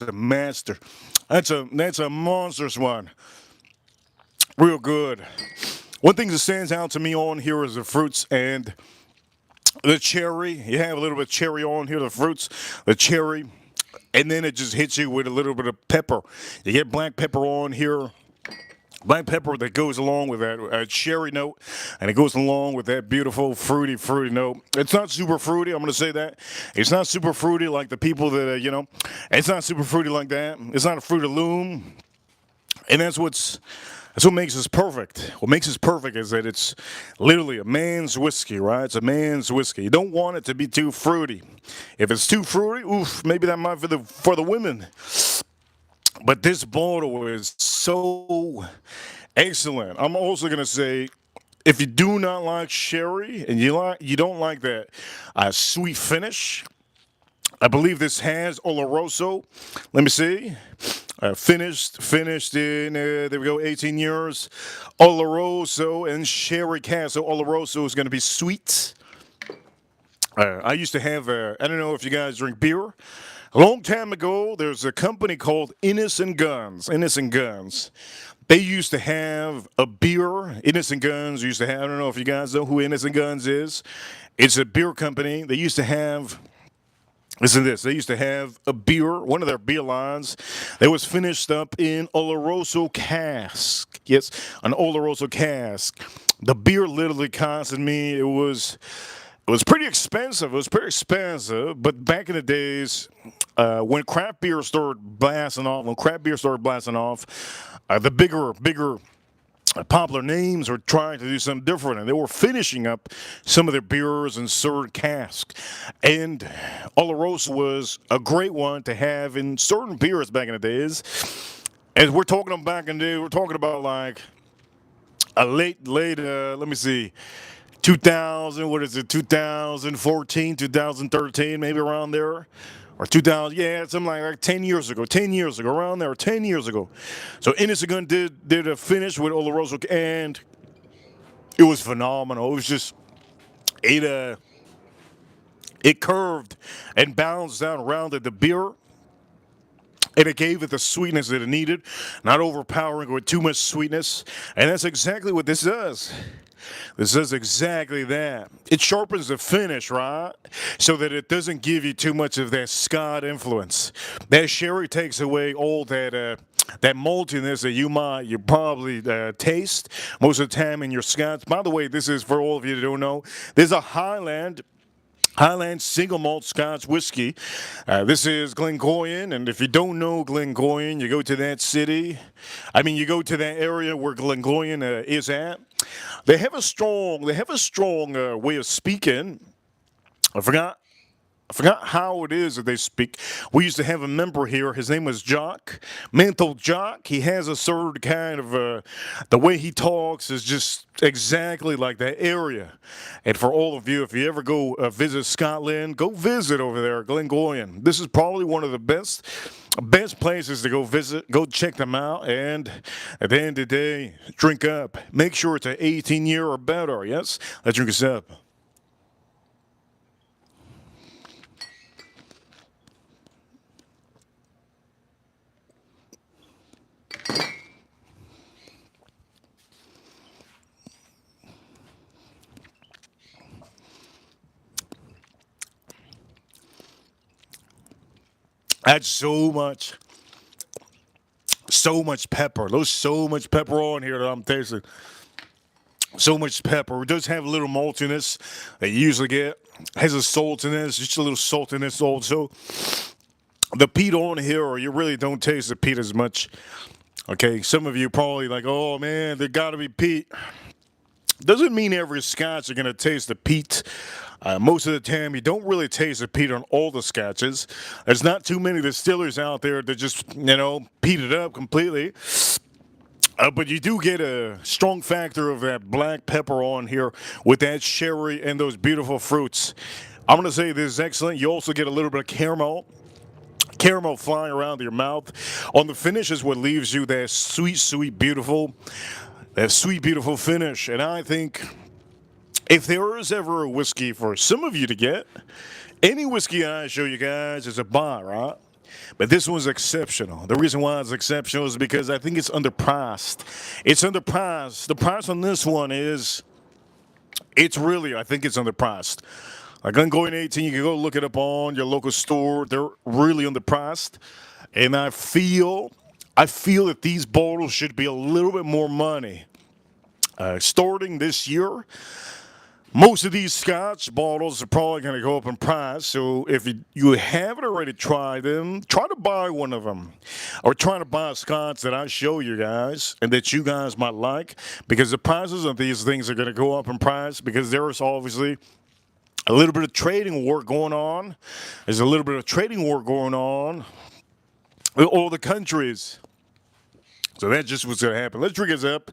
a master. That's a monstrous one. Real good. One thing that stands out to me on here is the fruits and the cherry. You have a little bit of cherry on here, the fruits, the cherry, and then it just hits you with a little bit of pepper. You get black pepper on here. Black pepper that goes along with that cherry note, and it goes along with that beautiful fruity note. It's not super fruity, I'm going to say that. It's not super fruity like the people that, it's not super fruity like that. It's not a Fruit of Loom. And that's what makes this perfect. What makes this perfect is that it's literally a man's whiskey, right? It's a man's whiskey. You don't want it to be too fruity. If it's too fruity, oof, maybe that might be for the women. But this bottle is so excellent. I'm also going to say, if you do not like sherry and you don't like that sweet finish, I believe this has Oloroso. Let me see. Finished in, there we go, 18 years. Oloroso and sherry cask. So Oloroso is going to be sweet. I used to have, I don't know if you guys drink beer. A long time ago, there's a company called Innocent Guns. Innocent Guns. They used to have a beer. Innocent Guns used to have, I don't know if you guys know who Innocent Guns is. It's a beer company. They used to have, listen to this, they used to have a beer, one of their beer lines that was finished up in Oloroso cask. Yes, an Oloroso cask. The beer literally costed me, it was pretty expensive. It was pretty expensive. But back in the days, when craft beer started blasting off, the bigger popular names were trying to do something different, and they were finishing up some of their beers in certain casks. And Oloroso was a great one to have in certain beers back in the days. As we're talking about back in the day, we're talking about like a late, let me see, 2000, what is it, 2014, 2013, maybe around there, or 2000, yeah, something like 10 years ago, around there, 10 years ago. So Innocent Gun did a finish with Oloroso, and it was phenomenal. It was just, it curved and balanced out around the beer, and it gave it the sweetness that it needed, not overpowering with too much sweetness, and that's exactly what this does. This does exactly that. It sharpens the finish, right? So that it doesn't give you too much of that Scotch influence. That sherry takes away all that maltiness that you probably taste most of the time in your Scotch. By the way, this is for all of you that don't know. This is a Highland single malt Scotch whiskey. This is Glengoyne, and if you don't know Glengoyne, you go to that city. You go to that area where Glengoyne is at. They have a strong way of speaking. I forgot how it is that they speak. We used to have a member here. His name was Jock, Mental Jock. He has a certain kind of, the way he talks is just exactly like that area. And for all of you, if you ever go visit Scotland, go visit over there, Glengoyne. This is probably one of the best places to go visit. Go check them out. And at the end of the day, drink up. Make sure it's an 18-year or better. Yes? Let's drink this up. That's so much pepper. There's so much pepper on here that I'm tasting. So much pepper. It does have a little maltiness that you usually get. It has a saltiness, just a little saltiness also. The peat on here, or you really don't taste the peat as much. Okay, some of you probably like, oh man, there got to be peat. Doesn't mean every Scotch you're going to taste the peat. Most of the time, you don't really taste the peat on all the scotches. There's not too many distillers out there that just, peat it up completely. But you do get a strong factor of that black pepper on here with that sherry and those beautiful fruits. I'm going to say this is excellent. You also get a little bit of caramel flying around your mouth. On the finish is what leaves you that sweet, beautiful finish. And I think if there is ever a whiskey for some of you to get, any whiskey I show you guys is a buy, right? But this one's exceptional. The reason why it's exceptional is because I think it's underpriced. It's underpriced. The price on this one is, I think it's underpriced. Like Glengoyne 18, you can go look it up on your local store. They're really underpriced. And I feel that these bottles should be a little bit more money. Starting this year, most of these Scotch bottles are probably going to go up in price. So if you haven't already tried them, try to buy one of them. Or try to buy a Scotch that I show you guys and that you guys might like. Because the prices of these things are going to go up in price because there's obviously a little bit of trading war going on. There's a little bit of trading war going on with all the countries. So that's just what's going to happen. Let's drink this up.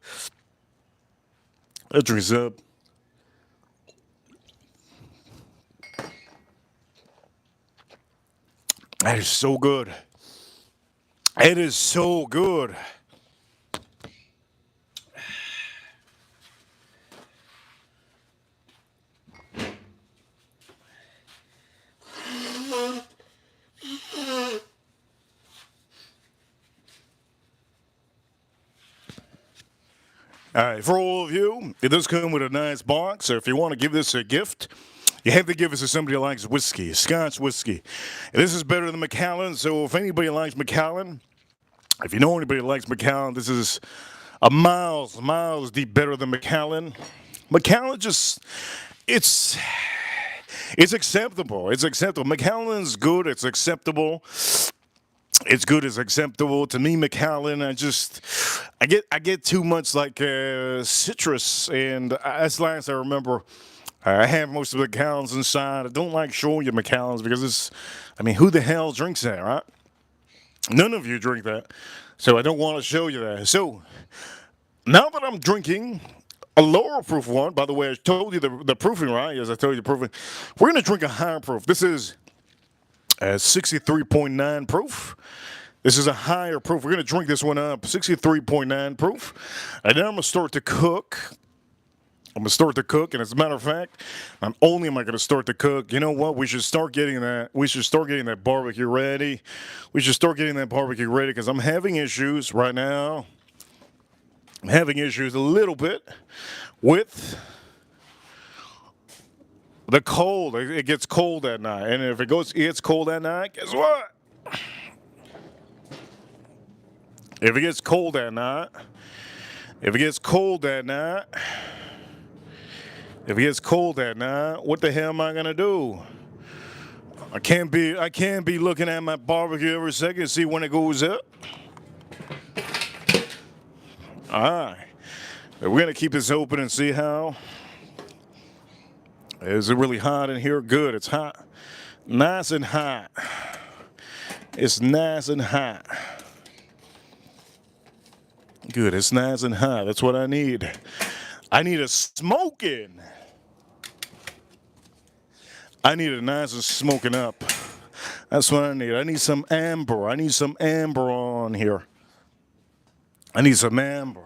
That is so good. It is so good. All right, for all of you, it does come with a nice box. So if you want to give this a gift, you have to give it to somebody who likes whiskey, Scotch whiskey. And this is better than Macallan. So if anybody likes Macallan, if you know anybody who likes Macallan, this is a miles deep better than Macallan. Macallan just, it's acceptable. It's acceptable. Macallan's good. It's acceptable. It's good. It's acceptable to me. Macallan, I get too much like citrus, and that's last I remember. I have most of the Macallans inside. I don't like showing you Macallans because who the hell drinks that, right? None of you drink that, so I don't want to show you that. So now that I'm drinking a lower proof one, by the way, I told you the proofing, right? As I told you the proofing, we're going to drink a higher proof. This is 63.9 proof. This is a higher proof. We're going to drink this one up, 63.9 proof. And then I'm going to start to cook. And as a matter of fact, not only am I going to start to cook, you know what? We should start getting that barbecue ready. Because I'm having issues right now. I'm having issues a little bit with the cold. It gets cold at night. And if it gets cold at night, guess what? If it gets cold at night, what the hell am I gonna do? I can't be looking at my barbecue every second to see when it goes up. Alright. We're gonna keep this open and see how. Is it really hot in here? Good, it's hot. Nice and hot. It's nice and hot. Good, it's nice and hot. That's what I need. I need a smoking. I need it nice and smoking up. That's what I need. I need some amber. On here. I need some amber.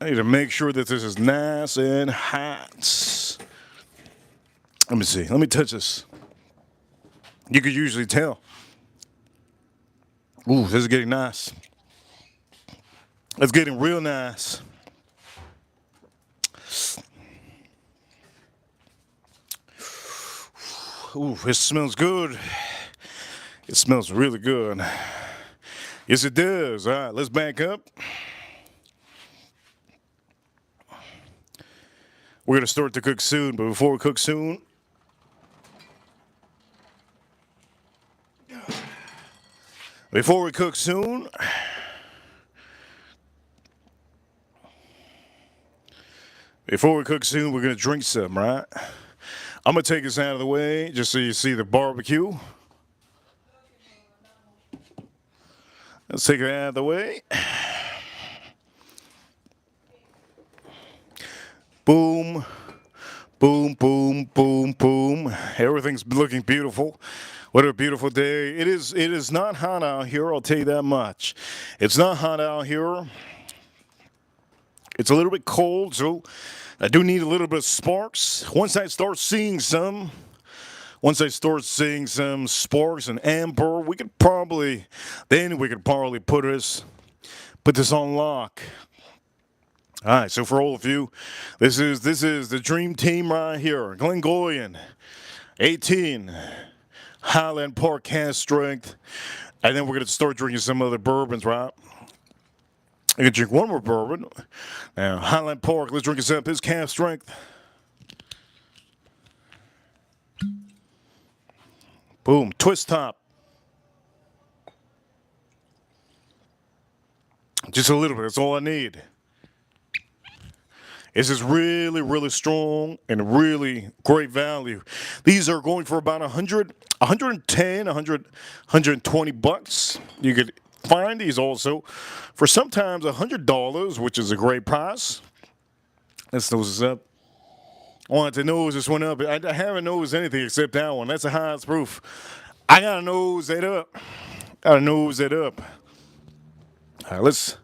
I need to make sure that this is nice and hot. Let me see. Let me touch this. You could usually tell. Ooh, this is getting nice. It's getting real nice. Ooh, it smells good. It smells really good. Yes, it does. All right, let's back up. We're going to start to cook soon, but before we cook soon, Before we cook soon, we're going to drink some, right? I'm going to take this out of the way just so you see the barbecue. Let's take it out of the way. Boom. Boom, boom, boom, boom. Everything's looking beautiful. What a beautiful day. It is not hot out here, I'll tell you that much. It's not hot out here. It's a little bit cold, so I do need a little bit of sparks. Once I start seeing some sparks and amber, we could probably put this on lock. All right, so for all of you, this is the dream team right here. Glengoyne, 18, Highland Park cast strength, and then we're gonna start drinking some other bourbons, right? I can drink one more bourbon. Now, Highland Park, let's drink this up. His cast strength. Boom, twist top. Just a little bit, that's all I need. This is really, really strong and really great value. These are going for about 100, 110, 100, 120 bucks. You could find these also for sometimes $100, which is a great price. Let's nose this up. I wanted to nose this one up. I haven't nosed anything except that one. That's the highest proof. I gotta nose that up. All right, let's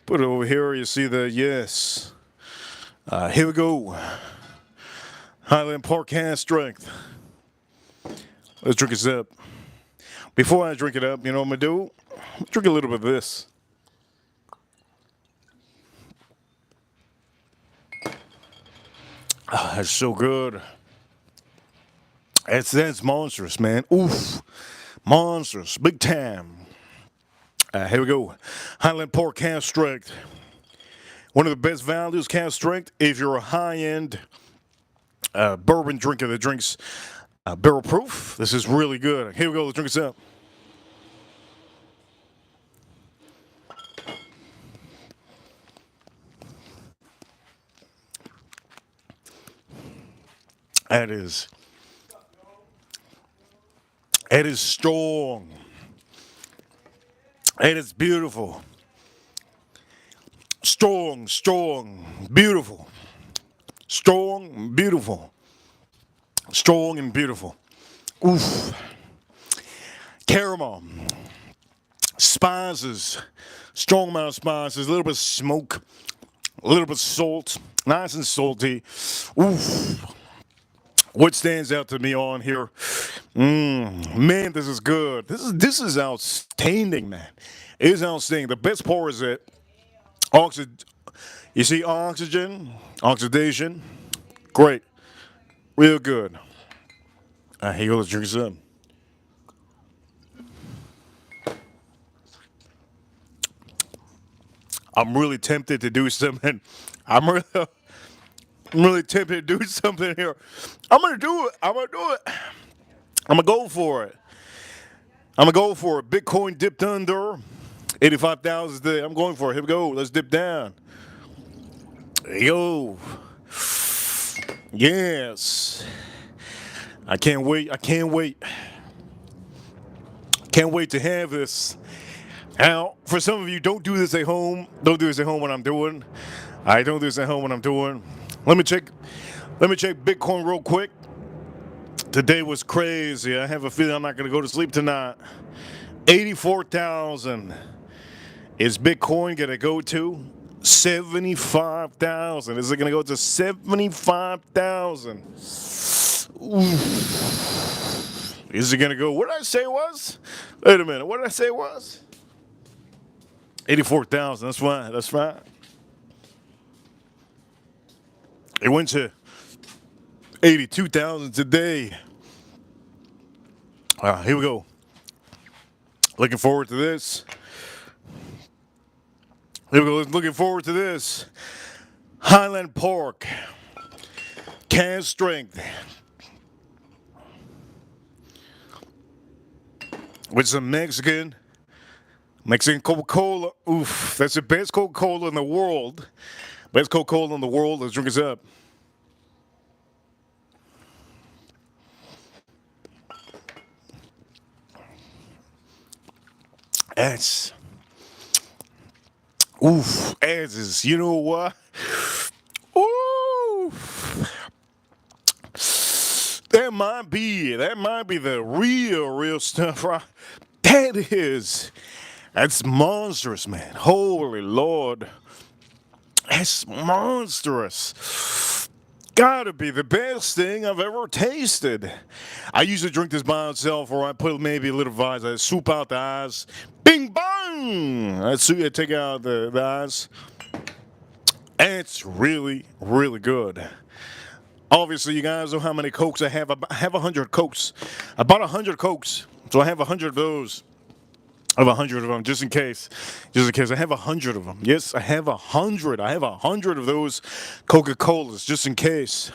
put it over here. You see the yes. Here we go. Highland Park cast strength. Let's drink this up. Before I drink it up, you know what I'm gonna do? Drink a little bit of this. Oh, that's so good. That's monstrous, man. Oof. Monstrous. Big time. Here we go. Highland Park cast strength. One of the best values, cast strength, if you're a high-end bourbon drinker that drinks barrel proof. This is really good. Here we go. Let's drink this up. That is strong. It is beautiful. Strong, beautiful. Strong, beautiful. Strong and beautiful. Oof. Caramel. Spices. Strong amount of spices. A little bit of smoke. A little bit of salt. Nice and salty. Oof. What stands out to me on here? Man, this is good. This is outstanding, man. It is outstanding. The best part is that you see oxygen, oxidation. Great. Real good. Here you go. Let's drink some. I'm really tempted to do something. I'm really tempted to do something here. I'm gonna do it. I'm gonna go for it. Bitcoin dipped under 85,000 today. I'm going for it. Here we go. Let's dip down. Yo. Yes. I can't wait. Can't wait to have this. Now, for some of you, don't do this at home. Don't do this at home when I'm doing. I don't do this at home when I'm doing. Let me check Bitcoin real quick. Today was crazy. I have a feeling I'm not going to go to sleep tonight. 84,000. Is Bitcoin going to go to 75,000? Is it going to go to 75,000? Is it going to go? What did I say it was? Wait a minute. What did I say it was? 84,000. That's right. That's right. It went to 82,000 today. Here we go. Looking forward to this. Here we go. Looking forward to this. Highland Park. Cast strength. With some Mexican Coca-Cola. Oof. That's the best Coca-Cola in the world. Best Coca-Cola in the world. Let's drink this up. That's, oof, as is, you know what? Oof. That might be the real stuff, right? That's monstrous, man. Holy Lord. That's monstrous. Gotta be the best thing I've ever tasted. I usually drink this by itself, or I put maybe a little vise. I swoop out the eyes. Bing bong! I take out the eyes. And it's really, really good. Obviously, you guys know how many Cokes I have. I have 100 Cokes. I bought 100 Cokes, so I have 100 of those. I have 100 of them, just in case. Just in case. I have 100 of them. Yes, I have 100. I have 100 of those Coca-Colas, just in case.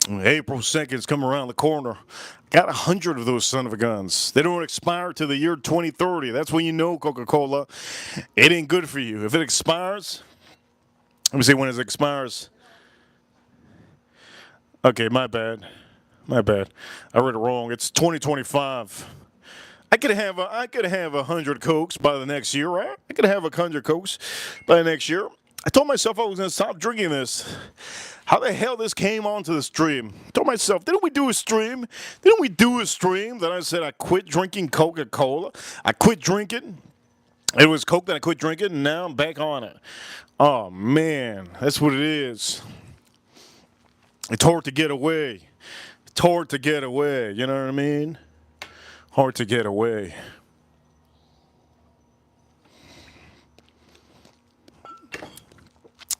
April 2nd's come around the corner. Got 100 of those son of a guns. They don't expire till the year 2030. That's when you know Coca-Cola. It ain't good for you. If it expires, let me see when it expires. Okay, my bad. My bad. I read it wrong. It's 2025. I could have 100 Cokes by the next year, right? I could have 100 Cokes by the next year. I told myself I was going to stop drinking this. How the hell this came onto the stream? I told myself, didn't we do a stream? That I said I quit drinking Coca-Cola? I quit drinking. It was Coke that I quit drinking, and now I'm back on it. Oh, man. That's what it is. It's hard to get away. It's hard to get away. You know what I mean? Hard to get away.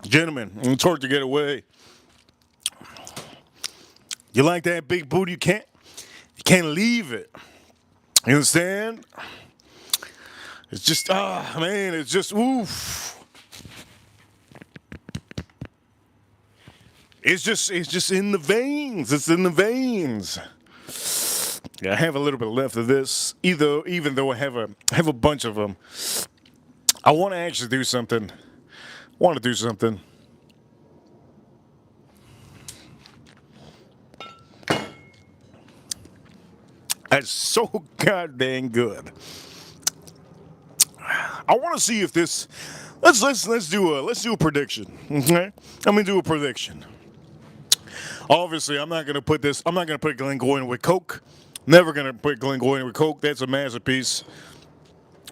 Gentlemen, it's hard to get away. You like that big booty? You can't leave it. You understand? It's just, man, it's just, oof. It's just in the veins. It's in the veins. Yeah, I have a little bit left of this. Even though I have a bunch of them, I want to actually do something. That's so goddamn good. I want to see if this. Let's do a prediction. Okay, I'm gonna do a prediction. Obviously, I'm not gonna put Glengoyne with Coke. Never gonna put Glengoyne with Coke. That's a masterpiece.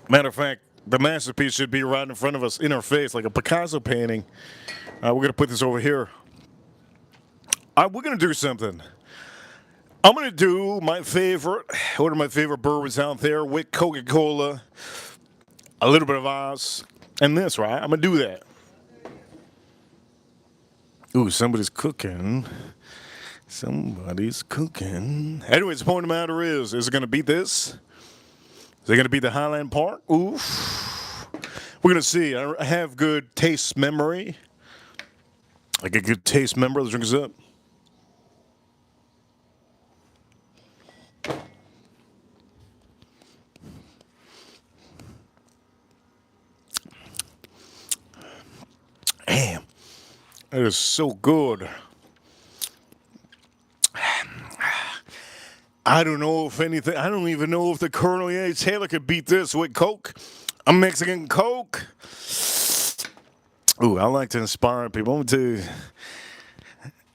Matter of fact, the masterpiece should be right in front of us, in our face, like a Picasso painting. We're gonna put this over here. We're gonna do something. I'm gonna do one of my favorite bourbons out there with Coca-Cola, a little bit of ice, and this, right? I'm gonna do that. Ooh, somebody's cooking. Anyways, the point of the matter is it going to beat this? Is it going to beat the Highland Park? Oof. We're going to see. I have good taste memory. Like a good taste memory. Let's drink this up. Damn. That is so good. I don't even know if the Colonel A. Taylor could beat this with Coke. A Mexican Coke. Ooh, I like to inspire people. I'm going to tell you,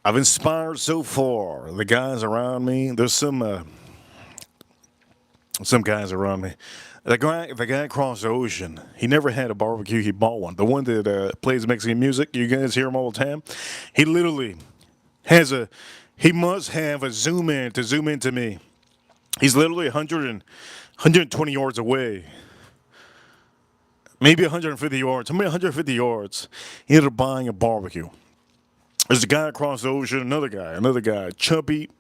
I've inspired so far the guys around me. There's some guys around me. The guy across the ocean, he never had a barbecue. He bought one. The one that plays Mexican music, you guys hear him all the time. He literally he must have a zoom in to zoom into me. He's literally 120 yards away. Maybe 150 yards. How many 150 yards? He ended up buying a barbecue. There's a guy across the ocean, another guy, chubby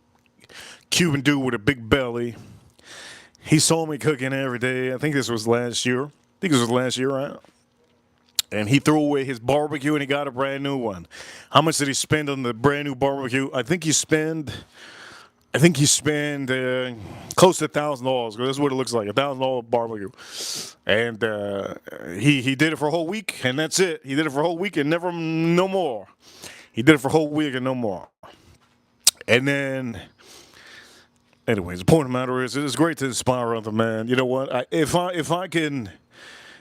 Cuban dude with a big belly. He saw me cooking every day. I think this was last year. Right? And he threw away his barbecue and he got a brand new one. How much did he spend on the brand new barbecue? I think he spent I think he spent close to $1,000. That's what it looks like, $1,000 barbecue, and he did it for a whole week, and that's it. He did it for a whole week and never no more. He did it for a whole week and no more. And then, anyways, the point of the matter is, it's great to inspire other men. You know what? If I can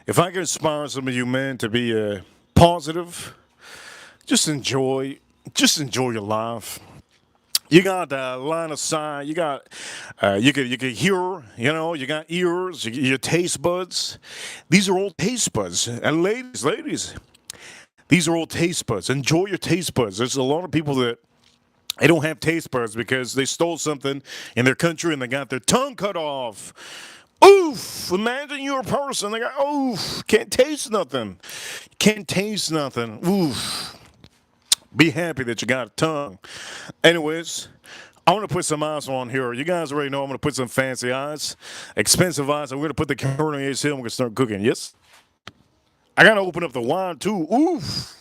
inspire some of you men to be positive, just enjoy your life. You got line of sight. You got you can hear. You know, you got ears. Your taste buds. These are all taste buds. And ladies, these are all taste buds. Enjoy your taste buds. There's a lot of people that they don't have taste buds because they stole something in their country and they got their tongue cut off. Oof! Imagine you're a person. They got oof. Can't taste nothing. Can't taste nothing. Oof. Be happy that you got a tongue. Anyways, I want to put some eyes on here. You guys already know I'm going to put some fancy eyes, expensive eyes. I'm going to put the Cabernet here. I'm going to start cooking. Yes. I got to open up the wine too. Oof.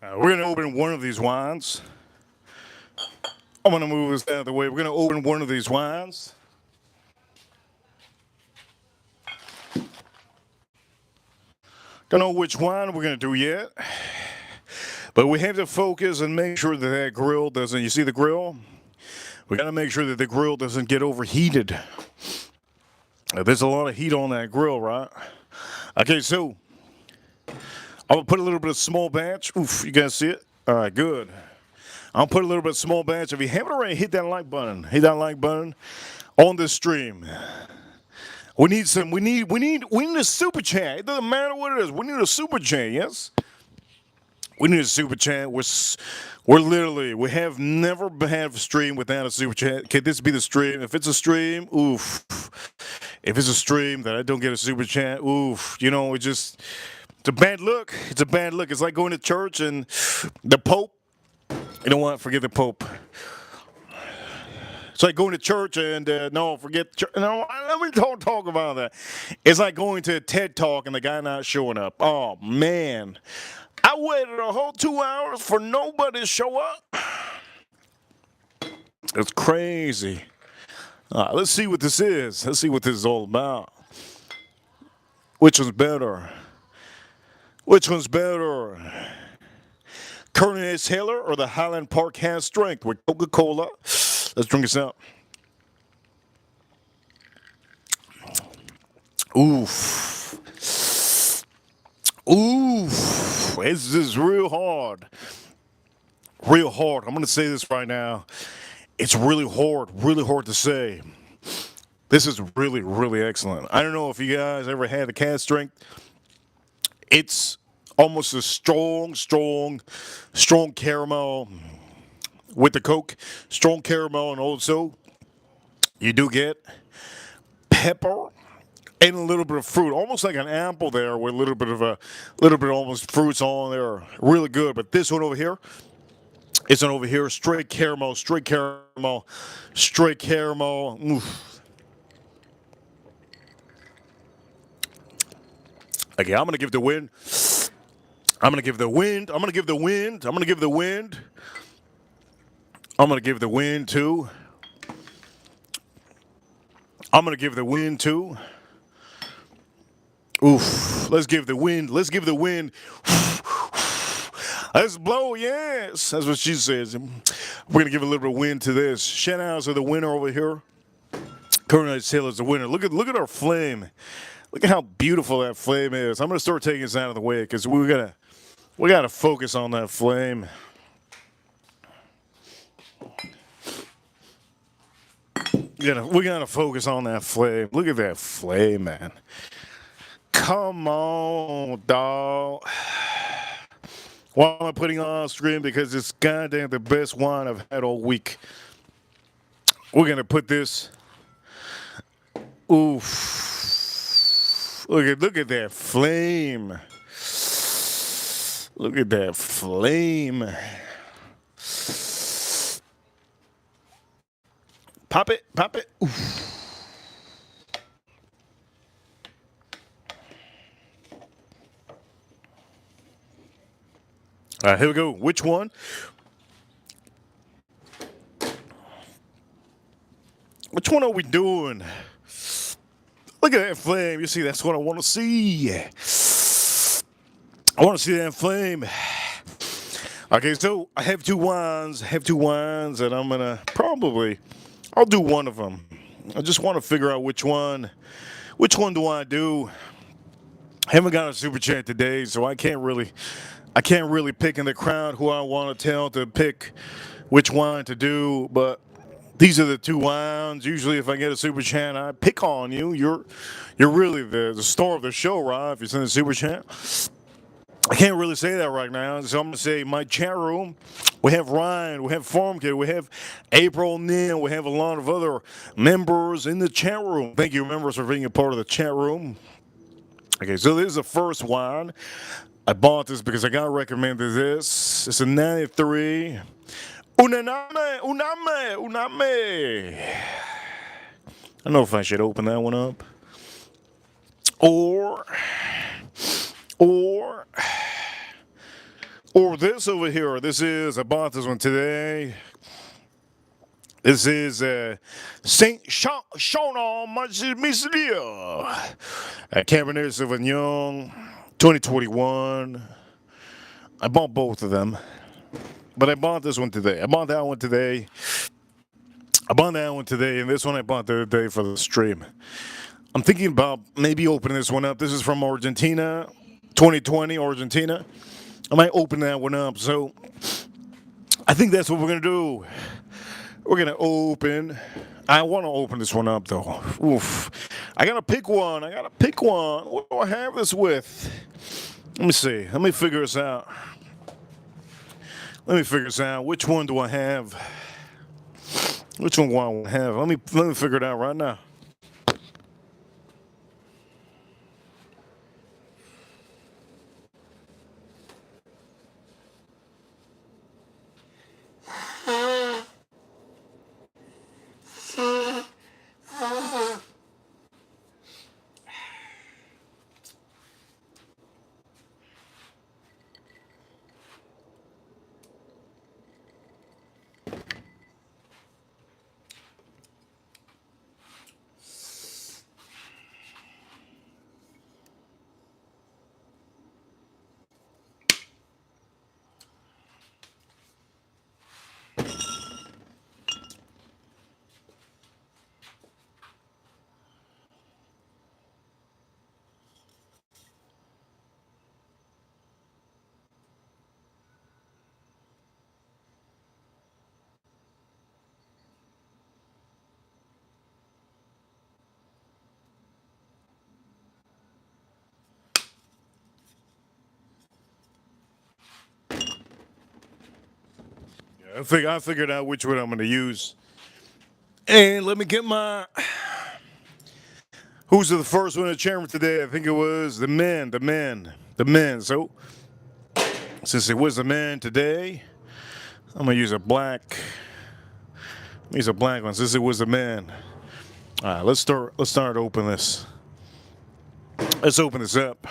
We're going to open one of these wines. I'm going to move this out of the way. We're going to open one of these wines. Don't know which wine we're going to do yet. But we have to focus and make sure that that grill doesn't, you see the grill? We got to make sure that the grill doesn't get overheated. There's a lot of heat on that grill, right? Okay, so I'm going to put a little bit of small batch. Oof, you guys see it? All right, good. I'll put a little bit of small batch. If you haven't already, hit that like button. Hit that like button on this stream. We need a super chat. It doesn't matter what it is. We need a super chat, yes? We need a super chat. We're literally, we have never had a stream without a super chat. Could this be the stream? If it's a stream, oof. If it's a stream that I don't get a super chat, oof. You know, it's a bad look. It's a bad look. It's like going to church and the Pope. You know what? Forget the Pope. It's like going to church and no, forget church. No, let me talk about that. It's like going to a TED Talk and the guy not showing up. Oh man, I waited a whole 2 hours for nobody to show up. It's crazy. All right, let's see what this is. Let's see what this is all about. Which one's better? Which one's better? Colonel Taylor or the Highland Park Has Strength with Coca-Cola? Let's drink this out. Oof. Oof. This is real hard. Real hard. I'm going to say this right now. It's really hard to say. This is really, really excellent. I don't know if you guys ever had a cat strength. It's almost a strong caramel with the Coke. Strong caramel, and also you do get pepper and a little bit of fruit, almost like an apple there, with a little bit of almost fruits on there. Really good. But this one over here, it's an over here, straight caramel, straight caramel, straight caramel. Oof. Okay, I'm gonna give the wind. I'm gonna give the wind. I'm gonna give the wind. I'm gonna give the wind. I'm gonna give the wind too. I'm gonna give the wind too. Oof. Let's give the wind. Let's give the wind. Let's blow, yes. That's what she says. We're going to give a little bit of wind to this. Shout outs to the winner over here. Colonel Sailor's the winner. Look at our flame. Look at how beautiful that flame is. I'm going to start taking this out of the way because we gotta focus on that flame. We gotta focus on that flame. Look at that flame, man. Come on, dog. Why am I putting on screen? Because it's goddamn the best wine I've had all week. We're gonna put this. Oof! Look at that flame. Look at that flame. Pop it, pop it. Oof. All right, here we go. Which one? Which one are we doing? Look at that flame. You see, that's what I want to see. I want to see that flame. Okay, so I have two wines. And I'm going to I'll do one of them. I just want to figure out which one. Which one do I do? I haven't got a super chat today, so I can't really pick in the crowd who I want to tell to pick which wine to do, but these are the two wines. Usually if I get a super chat, I pick on you. You're really the star of the show, right? If you send a super chat. I can't really say that right now, so I'm going to say my chat room. We have Ryan, we have Farm Kid, we have April Nin, we have a lot of other members in the chat room. Thank you, members, for being a part of the chat room. Okay, so this is the first wine. I bought this because I got recommended this. It's a 93. Uname. I don't know if I should open that one up. Or this over here. I bought this one today. This is Saint Chanon Cabernet Sauvignon 2021. I bought both of them, but I bought this one today. I bought that one today, and this one I bought the other day for the stream. I'm thinking about maybe opening this one up. This is from Argentina, 2020 Argentina. I might open that one up. So I think that's what we're going to do. We're going to open. I want to open this one up, though. Oof. I got to pick one. What do I have this with? Let me see. Let me figure this out. Which one do I have? Which one do I have? Let me figure it out right now. I figured out which one I'm going to use. And let me get my... Who's the first one to chairman today? I think it was the men. So, since it was the men today, I'm going to use a black... Use a black one since it was the man. All right, let's start open this. Let's open this up.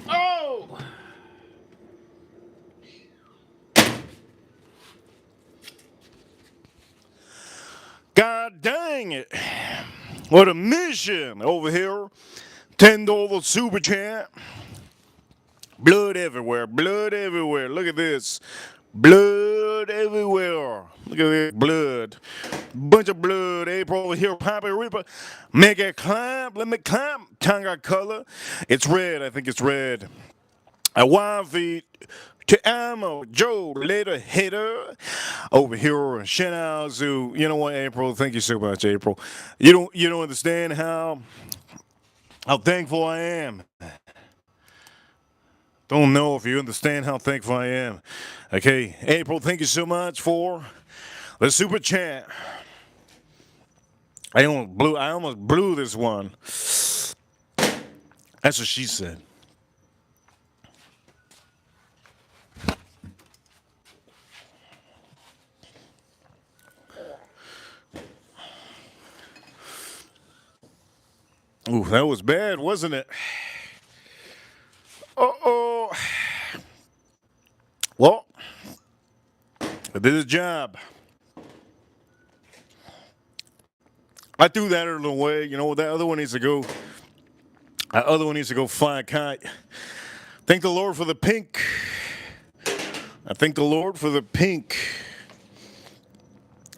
Oh! God dang it. What a mission over here. $10 super chat. Blood everywhere. Blood everywhere. Look at this. Blood everywhere. Look at this blood. Bunch of blood. April here. Poppy Reaper. Make it climb. Let me climb. Tonga color. It's red. I think it's red. A wild feet to ammo. Joe, later hitter. Over here. Shout out to, you know what, April? Thank you so much, April. You don't understand how thankful I am. Don't know if you understand how thankful I am. Okay, April, thank you so much for the super chat. I almost blew this one. That's what she said. Ooh, that was bad, wasn't it? Uh-oh. Well, I did a job. I threw that out of the way. You know, that other one needs to go. That other one needs to go fly a kite. Thank the Lord for the pink. I thank the Lord for the pink.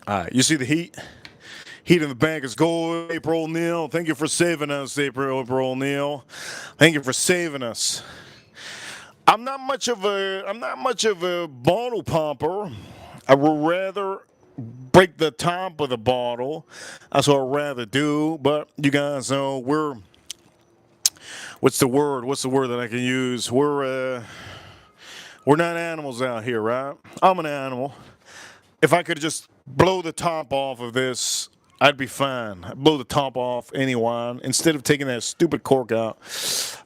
All right, you see the heat? Heat in the bank is gold. April O'Neil, thank you for saving us, April O'Neil. Thank you for saving us. I'm not much of a bottle pomper. I would rather break the top of the bottle. That's what I'd rather do. But you guys know what's the word? What's the word that I can use? We're not animals out here, right? I'm an animal. If I could just blow the top off of this, I'd be fine. I'd blow the top off any wine. Instead of taking that stupid cork out,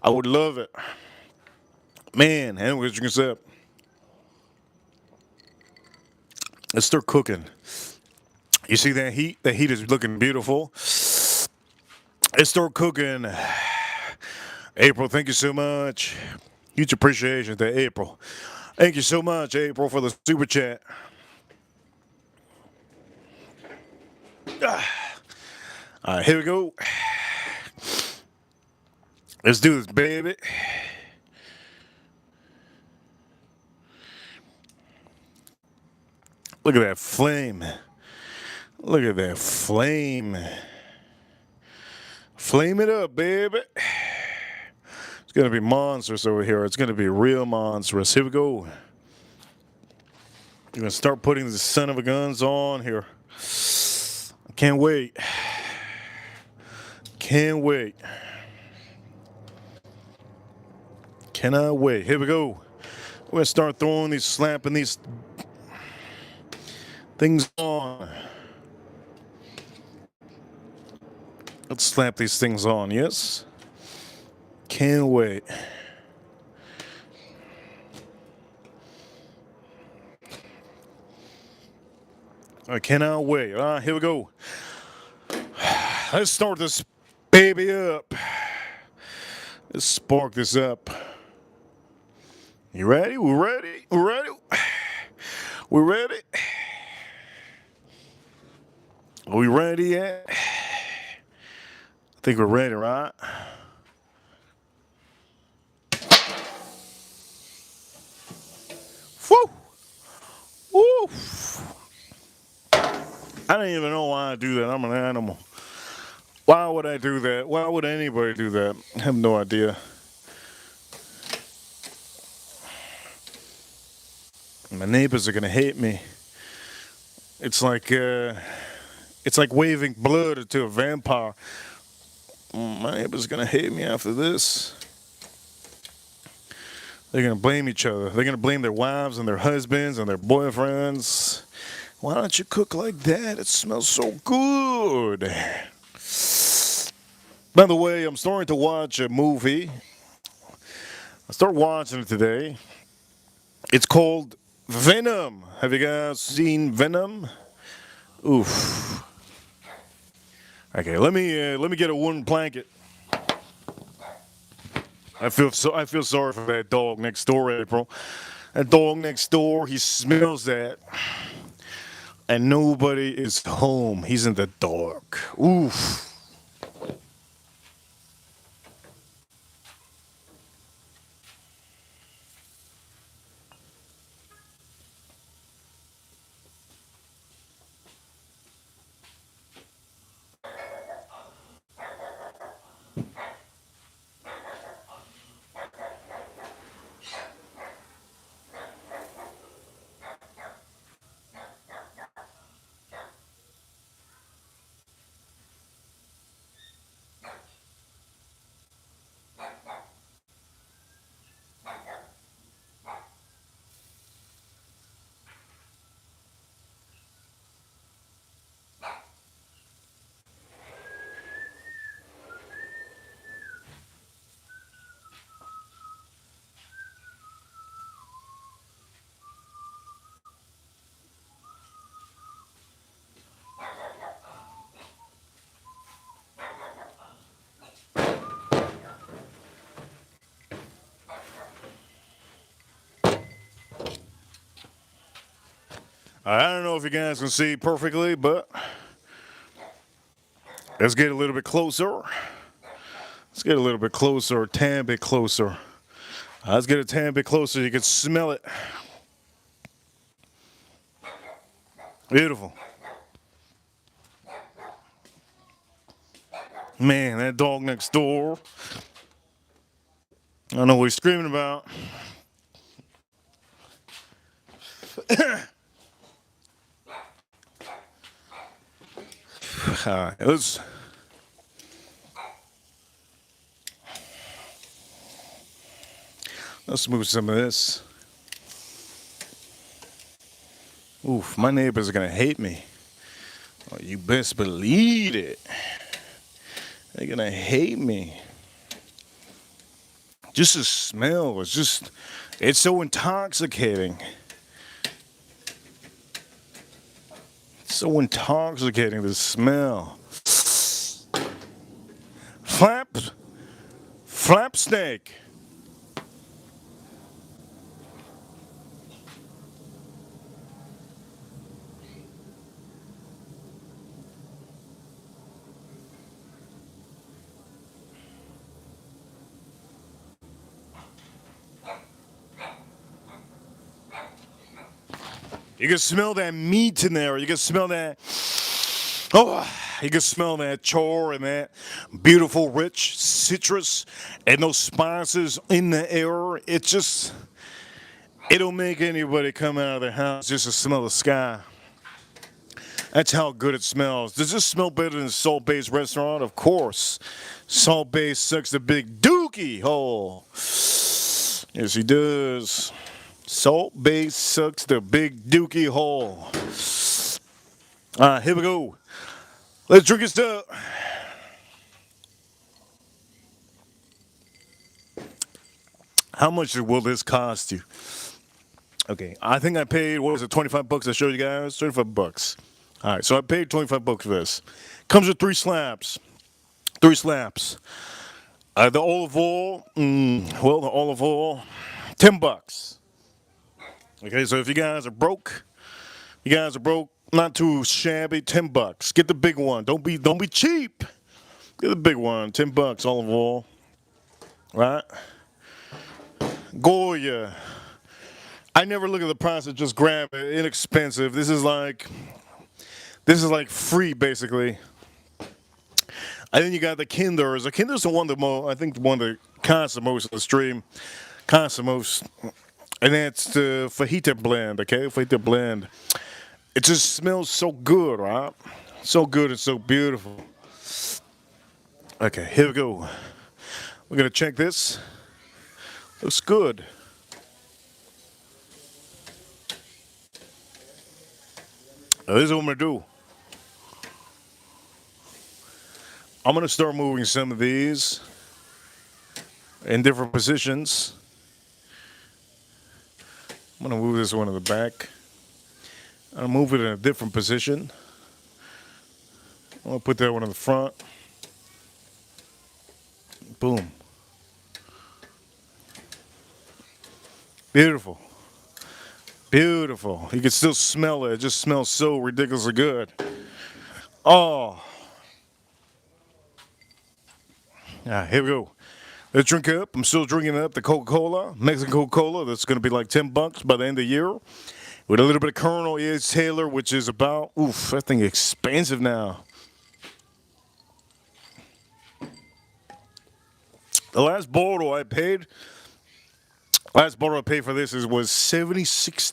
I would love it. Man, anyways, you can say let's start cooking. You see that heat? That heat is looking beautiful. Let's start cooking. April, thank you so much. Huge appreciation to April. Thank you so much, April, for the super chat. All right, here we go. Let's do this, baby. Look at that flame. Look at that flame. Flame it up, baby. It's going to be monstrous over here. It's going to be real monstrous. Here we go. You're going to start putting the son of a guns on here. I can't wait. Can't wait. Cannot wait. Here we go. We're going to start throwing these, slapping these things on. Let's slap these things on, yes? Can't wait. I cannot wait. All right, here we go. Let's start this baby up. Let's spark this up. You ready? We're ready. We're ready. We're ready. Are we ready yet? I think we're ready, right? Woo! Woo! I don't even know why I do that. I'm an animal. Why would I do that? Why would anybody do that? I have no idea. My neighbors are gonna hate me. It's like waving blood to a vampire. My neighbor's gonna hate me after this. They're gonna blame each other. They're gonna blame their wives and their husbands and their boyfriends. Why don't you cook like that? It smells so good. By the way, I'm starting to watch a movie. I started watching it today. It's called Venom. Have you guys seen Venom? Oof. Okay, let me get a wooden blanket. I feel sorry for that dog next door, April. That dog next door, he smells that. And nobody is home. He's in the dark. Oof. I don't know if you guys can see perfectly, but let's get a little bit closer. Let's get a little bit closer, a tad bit closer. Let's get a tad bit closer. You can smell it. Beautiful. Man, that dog next door. I don't know what he's screaming about. All right, let's move some of this. Oof, my neighbors are gonna hate me. Oh, you best believe it. They're gonna hate me. Just the smell it's so intoxicating. It's so intoxicating, the smell. Flap snake. You can smell that meat in there. You can smell that. Oh, you can smell that char and that beautiful, rich citrus and those spices in the air. It'll make anybody come out of their house just to smell the sky. That's how good it smells. Does this smell better than Salt Bay's restaurant? Of course. Salt Bay sucks the big dookie hole. Yes, he does. Salt Bay sucks the big dookie hole. All right, here we go. Let's drink this up. How much will this cost you? Okay, I think I paid, what was it, 25 bucks I showed you guys? 35 bucks. All right, so I paid 25 bucks for this. Comes with 3 slaps. 3 slaps. The olive oil, the olive oil, 10 bucks. Okay, so if you guys are broke, not too shabby, 10 bucks. Get the big one. Don't be cheap. Get the big one, 10 bucks, olive oil. Right? Goya. I never look at the price and just grab it. Inexpensive. This is like free, basically. And then you got the Kinders. The Kinders are one that costs the most in the stream. Costs the most. And that's the fajita blend, okay? Fajita blend. It just smells so good, right? So good and so beautiful. Okay, here we go. We're gonna check this. Looks good. Now, this is what I'm gonna do. I'm gonna start moving some of these in different positions. I'm gonna move this one to the back. I'll move it in a different position. I'm gonna put that one in the front. Boom. Beautiful. Beautiful. You can still smell it. It just smells so ridiculously good. Oh. Here we go. Let's drink up. I'm still drinking up the Coca-Cola, Mexican Coca-Cola. That's going to be like 10 bucks by the end of the year. With a little bit of Colonel Taylor, which is about, that thing expensive now. The last bottle I paid for this was $76.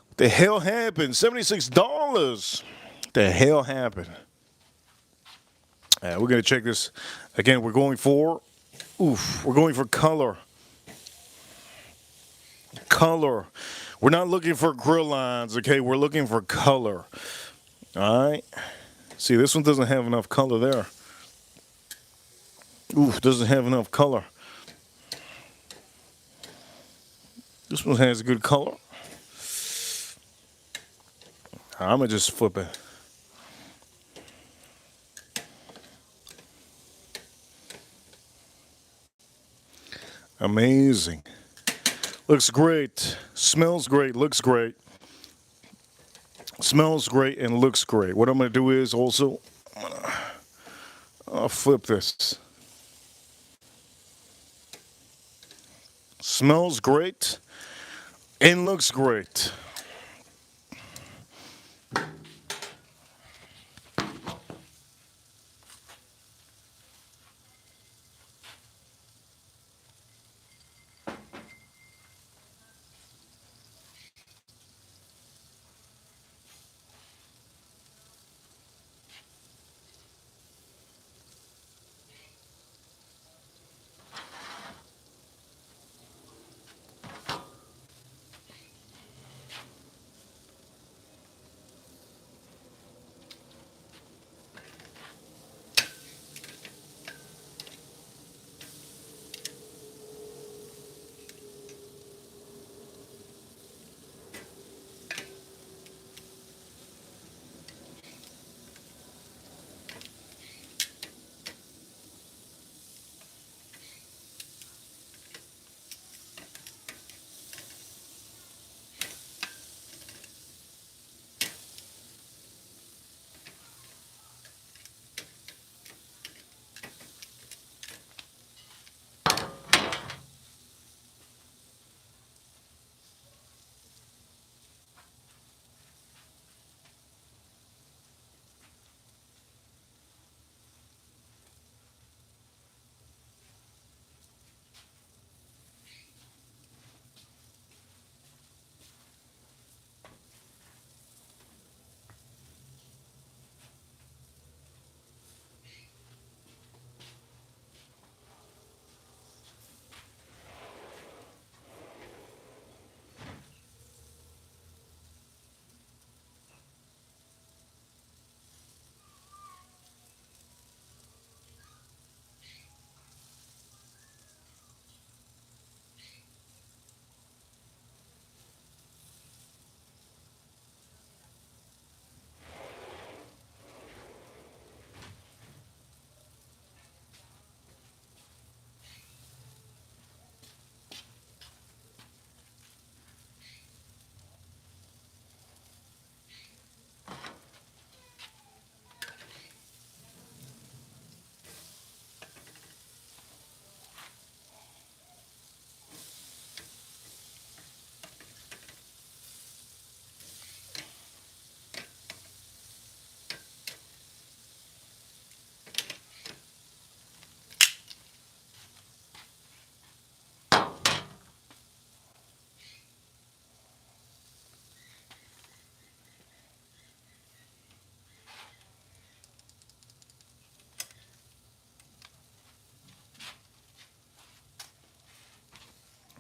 What the hell happened? $76. What the hell happened? We're going to check this. Again, we're going for color. Color. We're not looking for grill lines, okay? We're looking for color. All right. See, this one doesn't have enough color there. Doesn't have enough color. This one has a good color. I'm going to just flip it. Amazing. Looks great. Smells great. Looks great. Smells great and looks great. What I'm going to do is also, I'll flip this. Smells great and looks great.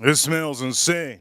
This smells insane.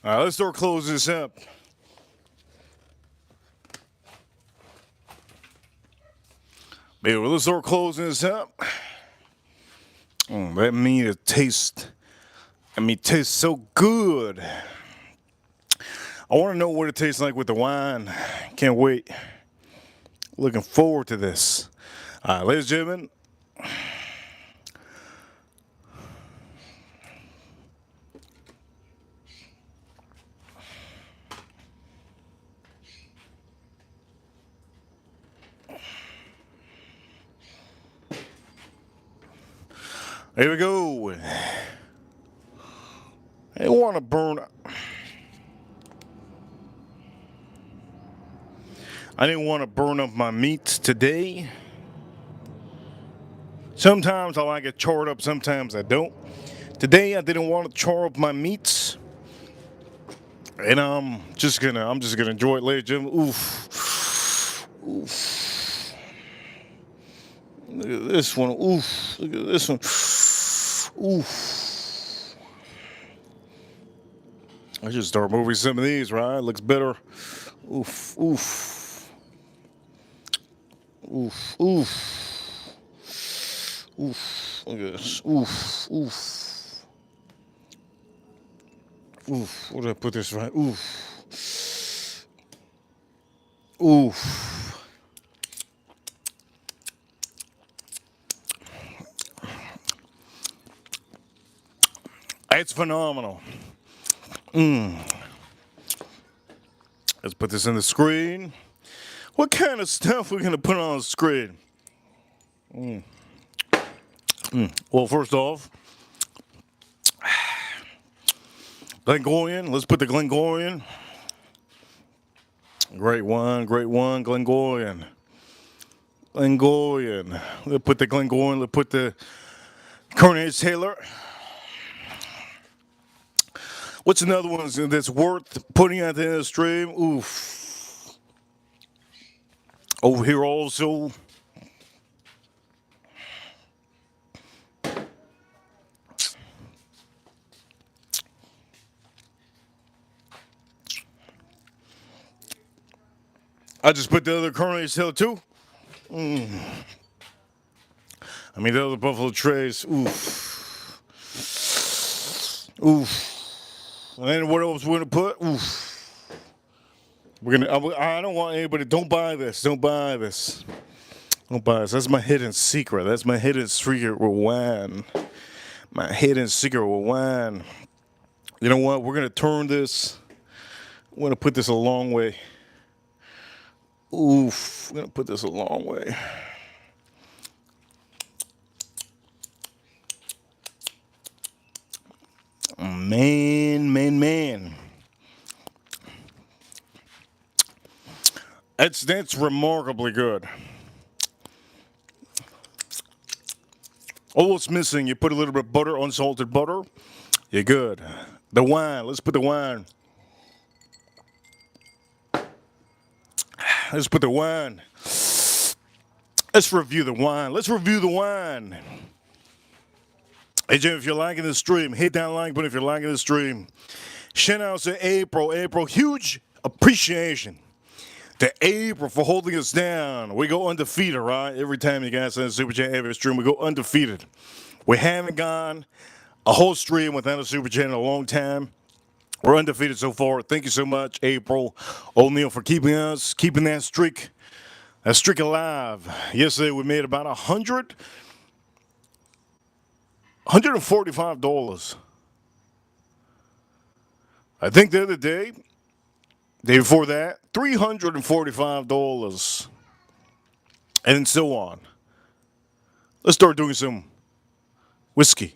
All right, let's start closing this up. Baby, let's start closing this up. That meat it tastes. I mean, it tastes so good. I want to know what it tastes like with the wine. Can't wait. Looking forward to this. All right, ladies and gentlemen. Here we go. I want to burn. I didn't want to burn up my meat today. Sometimes I like it charred up, sometimes I don't. Today I didn't want to char up my meats. And I'm just gonna enjoy it, ladies and gentlemen. Oof. Oof. Look at this one. Oof. Look at this one. Oof. I should start moving some of these, right? Looks better. Oof. Oof. Oof. Oof. Oof. Look at this. Oof. Oof. Oof. Where did I put this right? Oof. Oof. It's phenomenal. Let's put this in the screen. What kind of stuff we're gonna put on the screen? Well, first off, Glengoyne. Let's put the Glengoyne. Great one, Glengoyne. Glengoyne. Let's put the Glengoyne. Let's put the Coronet Taylor. What's another one that's worth putting at the end of the stream? Oof. Over here also. I just put the other Coronet Taylor too. I mean the other Buffalo Trace. Oof. Oof. And what else we're gonna put? Oof. I don't want anybody. Don't buy this. Don't buy this. Don't buy this. That's my hidden secret. That's my hidden secret with wine. My hidden secret with wine. You know what? We're gonna turn this. We're gonna put this a long way. Oof. We're gonna put this a long way. Man. That's remarkably good. All it's missing, you put a little bit of butter, unsalted butter. You're good. The wine. Let's put the wine. Let's put the wine. Let's review the wine. Let's review the wine. Hey, Jim, if you're liking the stream, hit that like button if you're liking the stream. Shout out to April. April, huge appreciation to April for holding us down. We go undefeated, right? Every time you guys send a super chat every stream, we go undefeated. We haven't gone a whole stream without a super chat in a long time. We're undefeated so far. Thank you so much, April O'Neil, for keeping that streak alive. Yesterday we made about $145. I think the other day before that, $345, and so on. Let's start doing some whiskey.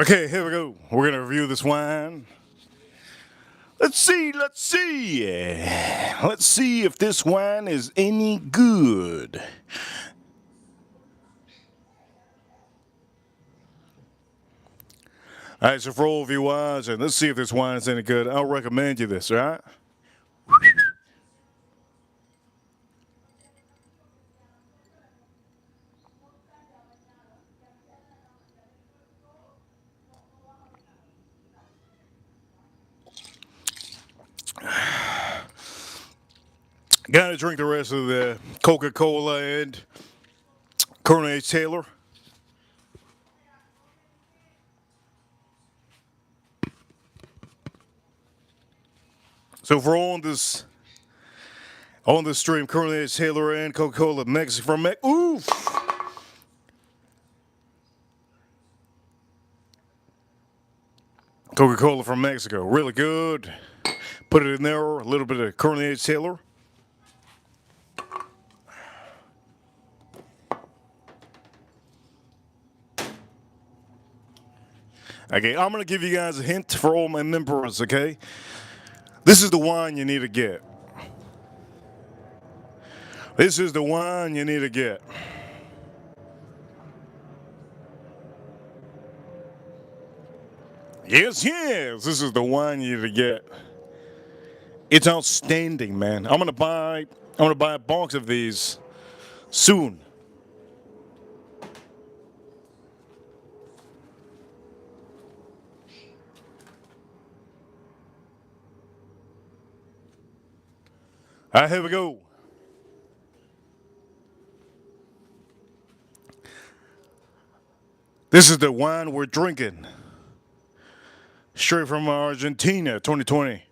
Okay, here we go. We're gonna review this wine. Let's see. Let's see if this wine is any good. All right, so for all of you watching, let's see if this wine is any good. I'll recommend you this, all right? Gotta drink the rest of the Coca-Cola and Colonel Taylor. So for on this stream, Colonel Taylor and Coca-Cola Mexico from oof. Coca-Cola from Mexico, really good. Put it in there, a little bit of Colonel Taylor. Okay, I'm gonna give you guys a hint for all my members, okay? This is the wine you need to get. This is the wine you need to get. Yes, this is the wine you need to get. It's outstanding, man. I'm gonna buy a box of these soon. All right, here we go. This is the wine we're drinking. Straight from Argentina, 2020.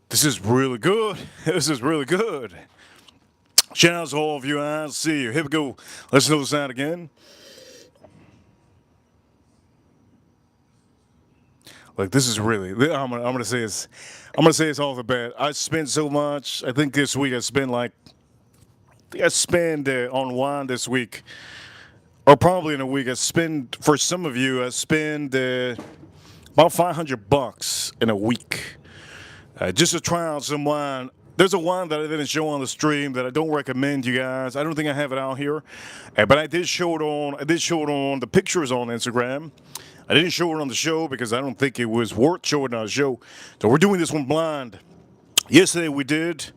This is really good. This is really good. Shout out to all of you. I'll see you. Here we go. Let's do this out again. Like this is really. I'm gonna say this. I'm gonna say this off the bat. I spent so much. I think this week I spent on wine this week, or probably in a week. I spend for some of you. I spend about $500 in a week just to try out some wine. There's a wine that I didn't show on the stream that I don't recommend you guys. I don't think I have it out here, but I did show it on. I did show it on the pictures on Instagram. I didn't show it on the show because I don't think it was worth showing on the show. So we're doing this one blind. Yesterday we did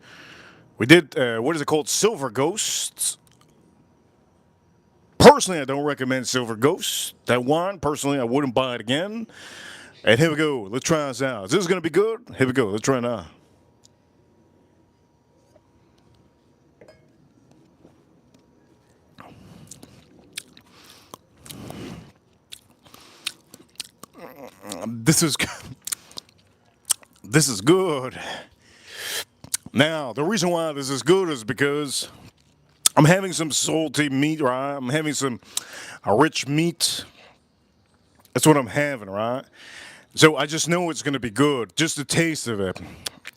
what is it called? Silver Ghosts. Personally, I don't recommend Silver Ghost. That wine, personally, I wouldn't buy it again. And here we go. Let's try this out. Is this going to be good? Here we go. Let's try it out. This is good. Now, the reason why this is good is because I'm having some salty meat, right? I'm having some rich meat. That's what I'm having, right? So I just know it's going to be good. Just the taste of it.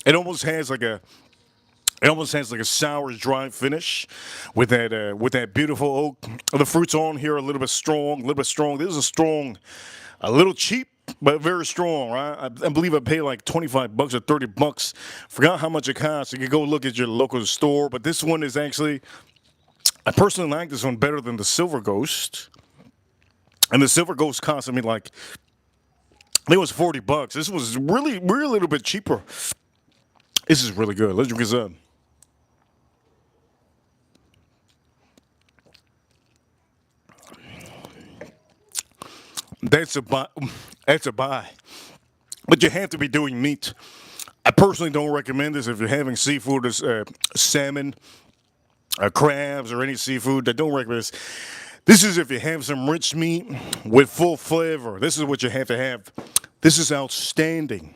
It almost has like a sour, dry finish with that beautiful oak. The fruits on here are a little bit strong, This is a little cheap, but very strong, right? I believe I paid like $25 or $30. Forgot how much it costs. You can go look at your local store, but this one is actually, I personally like this one better than the Silver Ghost. And the Silver Ghost costed me like, I think it was $40. This was really a little bit cheaper. This is really good. Let's drink this up. That's a buy. That's a buy. But you have to be doing meat. I personally don't recommend this if you're having seafood, salmon, crabs, or any seafood. I don't recommend this. This is if you have some rich meat with full flavor. This is what you have to have. This is outstanding.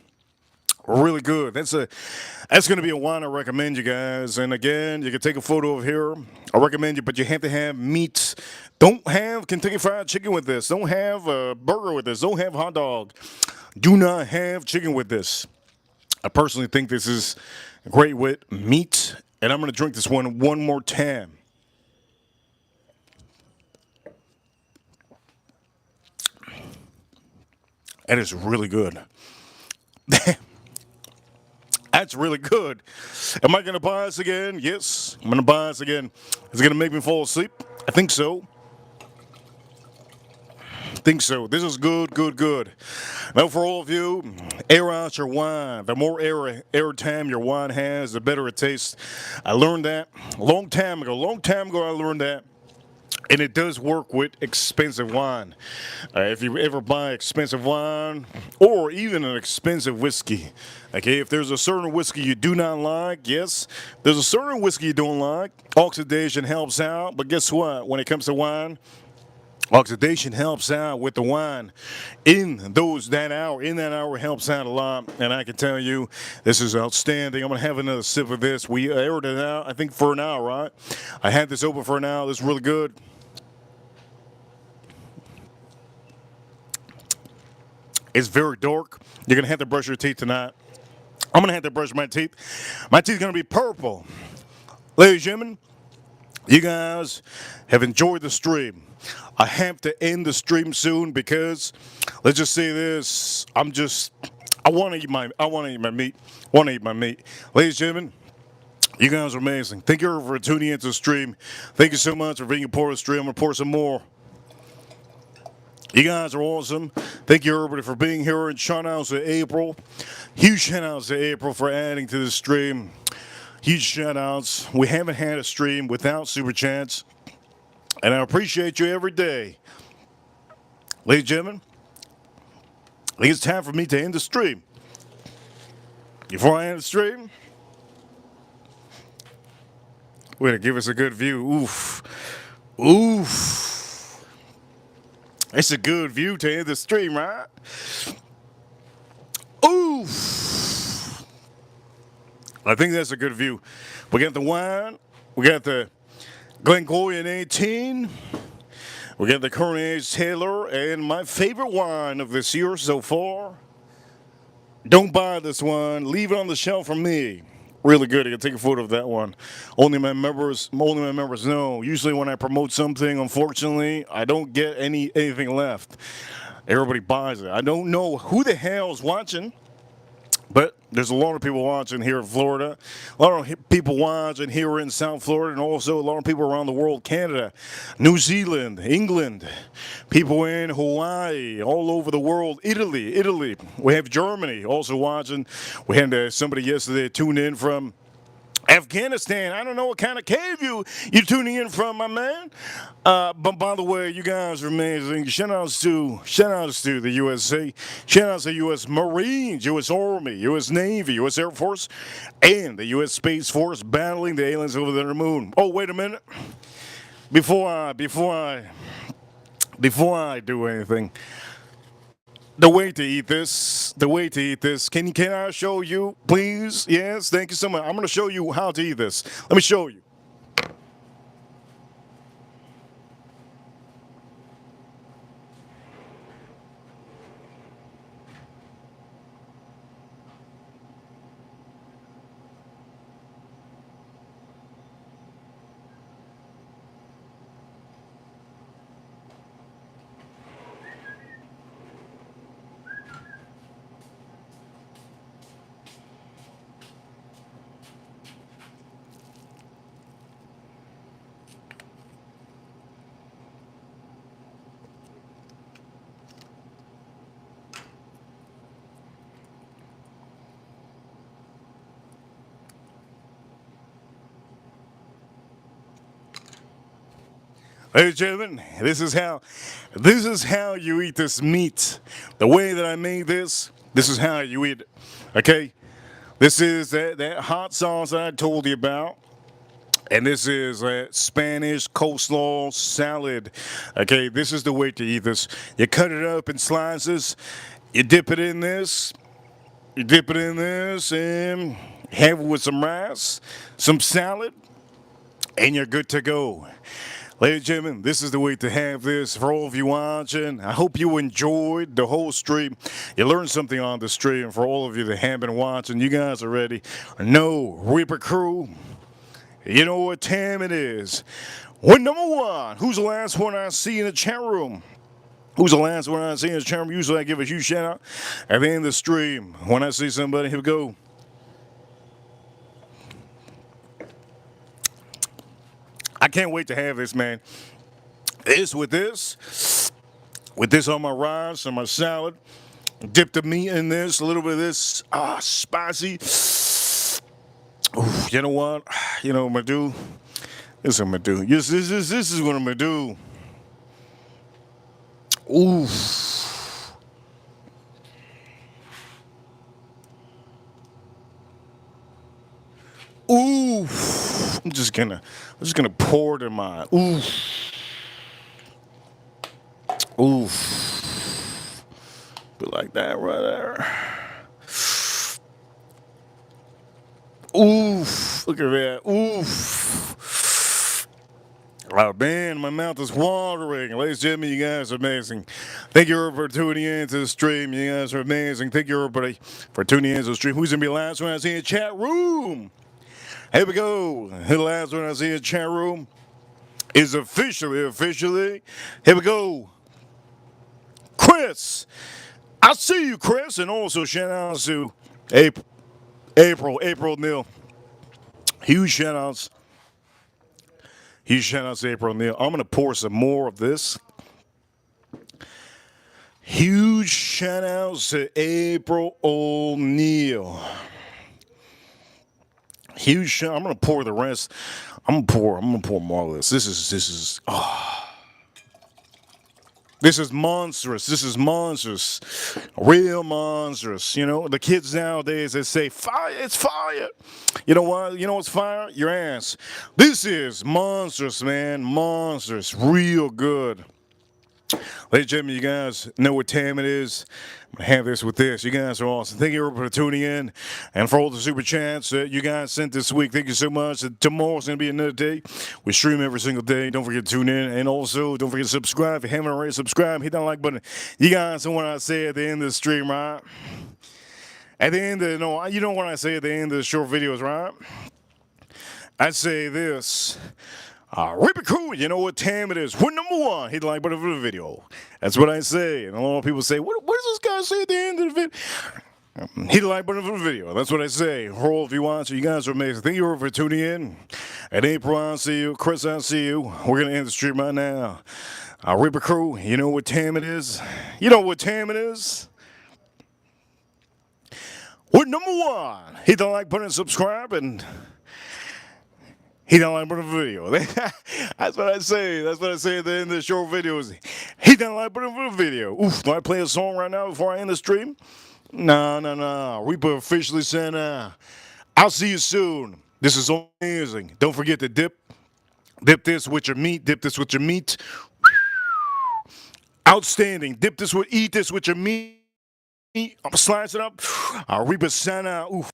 Really good. That's gonna be a wine I recommend you guys. And again, you can take a photo of here. I recommend you, but you have to have meat. Don't have Kentucky Fried Chicken with this. Don't have a burger with this. Don't have hot dog. Do not have chicken with this. I personally think this is great with meat, and I'm gonna drink this one more time. That is really good. That's really good. Am I going to buy this again? Yes, I'm going to buy this again. Is it going to make me fall asleep? I think so. Think so. This is good, good, good. Now, for all of you, air out your wine. The more air time your wine has, the better it tastes. I learned that a long time ago. Long time ago, I learned that. And it does work with expensive wine. If you ever buy expensive wine or even an expensive whiskey, okay, if there's a certain whiskey you do not like, yes, there's a certain whiskey you don't like, oxidation helps out. But guess what? When it comes to wine, oxidation helps out with the wine in that hour helps out a lot. And I can tell you, this is outstanding. I'm going to have another sip of this. We aired it out, I think, for an hour, right? I had this open for an hour. This is really good. It's very dark. You're going to have to brush your teeth tonight. I'm going to have to brush my teeth. My teeth are going to be purple. Ladies and gentlemen, you guys have enjoyed the stream. I have to end the stream soon because, let's just say this, I want to eat my meat. Ladies and gentlemen, you guys are amazing. Thank you for tuning into the stream. Thank you so much for being a part of the stream. I'm going to pour some more. You guys are awesome. Thank you, everybody, for being here. And shout outs to April. Huge shout outs to April for adding to the stream. Huge shout outs. We haven't had a stream without Super Chats. And I appreciate you every day. Ladies and gentlemen, I think it's time for me to end the stream. Before I end the stream, we're going to give us a good view. Oof. Oof. It's a good view to end the stream, right? Oof. I think that's a good view. We got the wine. We got the Glengoyne 18. We got the Colonel Taylor. And my favorite wine of this year so far. Don't buy this one. Leave it on the shelf for me. Really good. I can take a photo of that one. Only my members know. Usually when I promote something, unfortunately, I don't get anything left. Everybody buys it. I don't know who the hell is watching, but there's a lot of people watching here in Florida. A lot of people watching here in South Florida, and also a lot of people around the world, Canada, New Zealand, England, people in Hawaii, all over the world, Italy. We have Germany also watching. We had somebody yesterday tune in from Afghanistan. I don't know what kind of cave you're tuning in from, my man. But by the way, you guys are amazing. Shout outs to the USA. Shout outs to U.S. Marines, U.S. Army, U.S. Navy, U.S. Air Force, and the U.S. Space Force battling the aliens over the moon. Oh, wait a minute. Before I do anything, the way to eat this. Can I show you, please? Yes, thank you so much. I'm going to show you how to eat this. Let me show you. Ladies and gentlemen, this is how you eat this meat. The way that I made this is how you eat it. Okay? This is that hot sauce that I told you about. And this is Spanish coleslaw salad. Okay, this is the way to eat this. You cut it up in slices. You dip it in this. You dip it in this and have it with some rice, some salad, and you're good to go. Ladies and gentlemen, this is the way to have this. For all of you watching, I hope you enjoyed the whole stream. You learned something on the stream. For all of you that have been watching, you guys already know Reaper Crew. You know what time it is. We're number one. Who's the last one I see in the chat room? Who's the last one I see in the chat room? Usually I give a huge shout out at the end of the stream. When I see somebody, here we go. I can't wait to have this, man. With this on my rice and my salad. Dip the meat in this, a little bit of this, spicy. Ooh, you know what? You know what I'm gonna do? This is what I'm gonna do. This is what I'm gonna do. Ooh. Ooh. I'm just gonna pour it in my ooh. Ooh. Be like that right there. Oof. Look at that. Oof. Oh, man, my mouth is watering. Ladies and gentlemen, you guys are amazing. Thank you everybody for tuning in to the stream. You guys are amazing. Thank you everybody for tuning in to the stream. Who's going to be the last one I see in the chat room? Here we go. The last one I see in the chat room is officially. Here we go. Chris. I see you, Chris. And also shout out to April Neal. Huge shout outs to April Neal. I'm going to pour some more of this. Huge shout outs to April O'Neil. Huge shout. I'm going to pour the rest. I'm going to pour more of this. This is This is monstrous. This is monstrous. Real monstrous. You know, the kids nowadays, they say, fire, it's fire. You know what? You know what's fire? Your ass. This is monstrous, man. Monstrous. Real good. Ladies and gentlemen, you guys know what time it is. I'm going to have this with this. You guys are awesome. Thank you for tuning in. And for all the super chats that you guys sent this week, thank you so much. Tomorrow's going to be another day. We stream every single day. Don't forget to tune in. And also, don't forget to subscribe. If you haven't already subscribed, hit that like button. You guys know what I say at the end of the stream, right? At the end of, you know what I say at the end of the short videos, right? I say this. Reaper Crew, you know what time it is. We're number one. Hit the like button for the video. That's what I say. And a lot of people say, what does this guy say at the end of the video? Hit the like button for the video. That's what I say. Roll if you want to. You guys are amazing. Thank you for tuning in. At April, I'll see you. Chris, I'll see you. We're going to end the stream right now. Reaper Crew, you know what time it is. You know what time it is. We're number one. Hit the like button and subscribe and hit that like button for the video. That's what I say. That's what I say at the end of the short videos. Hit that like button for the video. Oof, do I play a song right now before I end the stream? No. Reaper officially said, I'll see you soon. This is amazing. Don't forget to dip this with your meat. Dip this with your meat. Outstanding. Eat this with your meat. I'm slicing it up. Reaper sign out. Oof.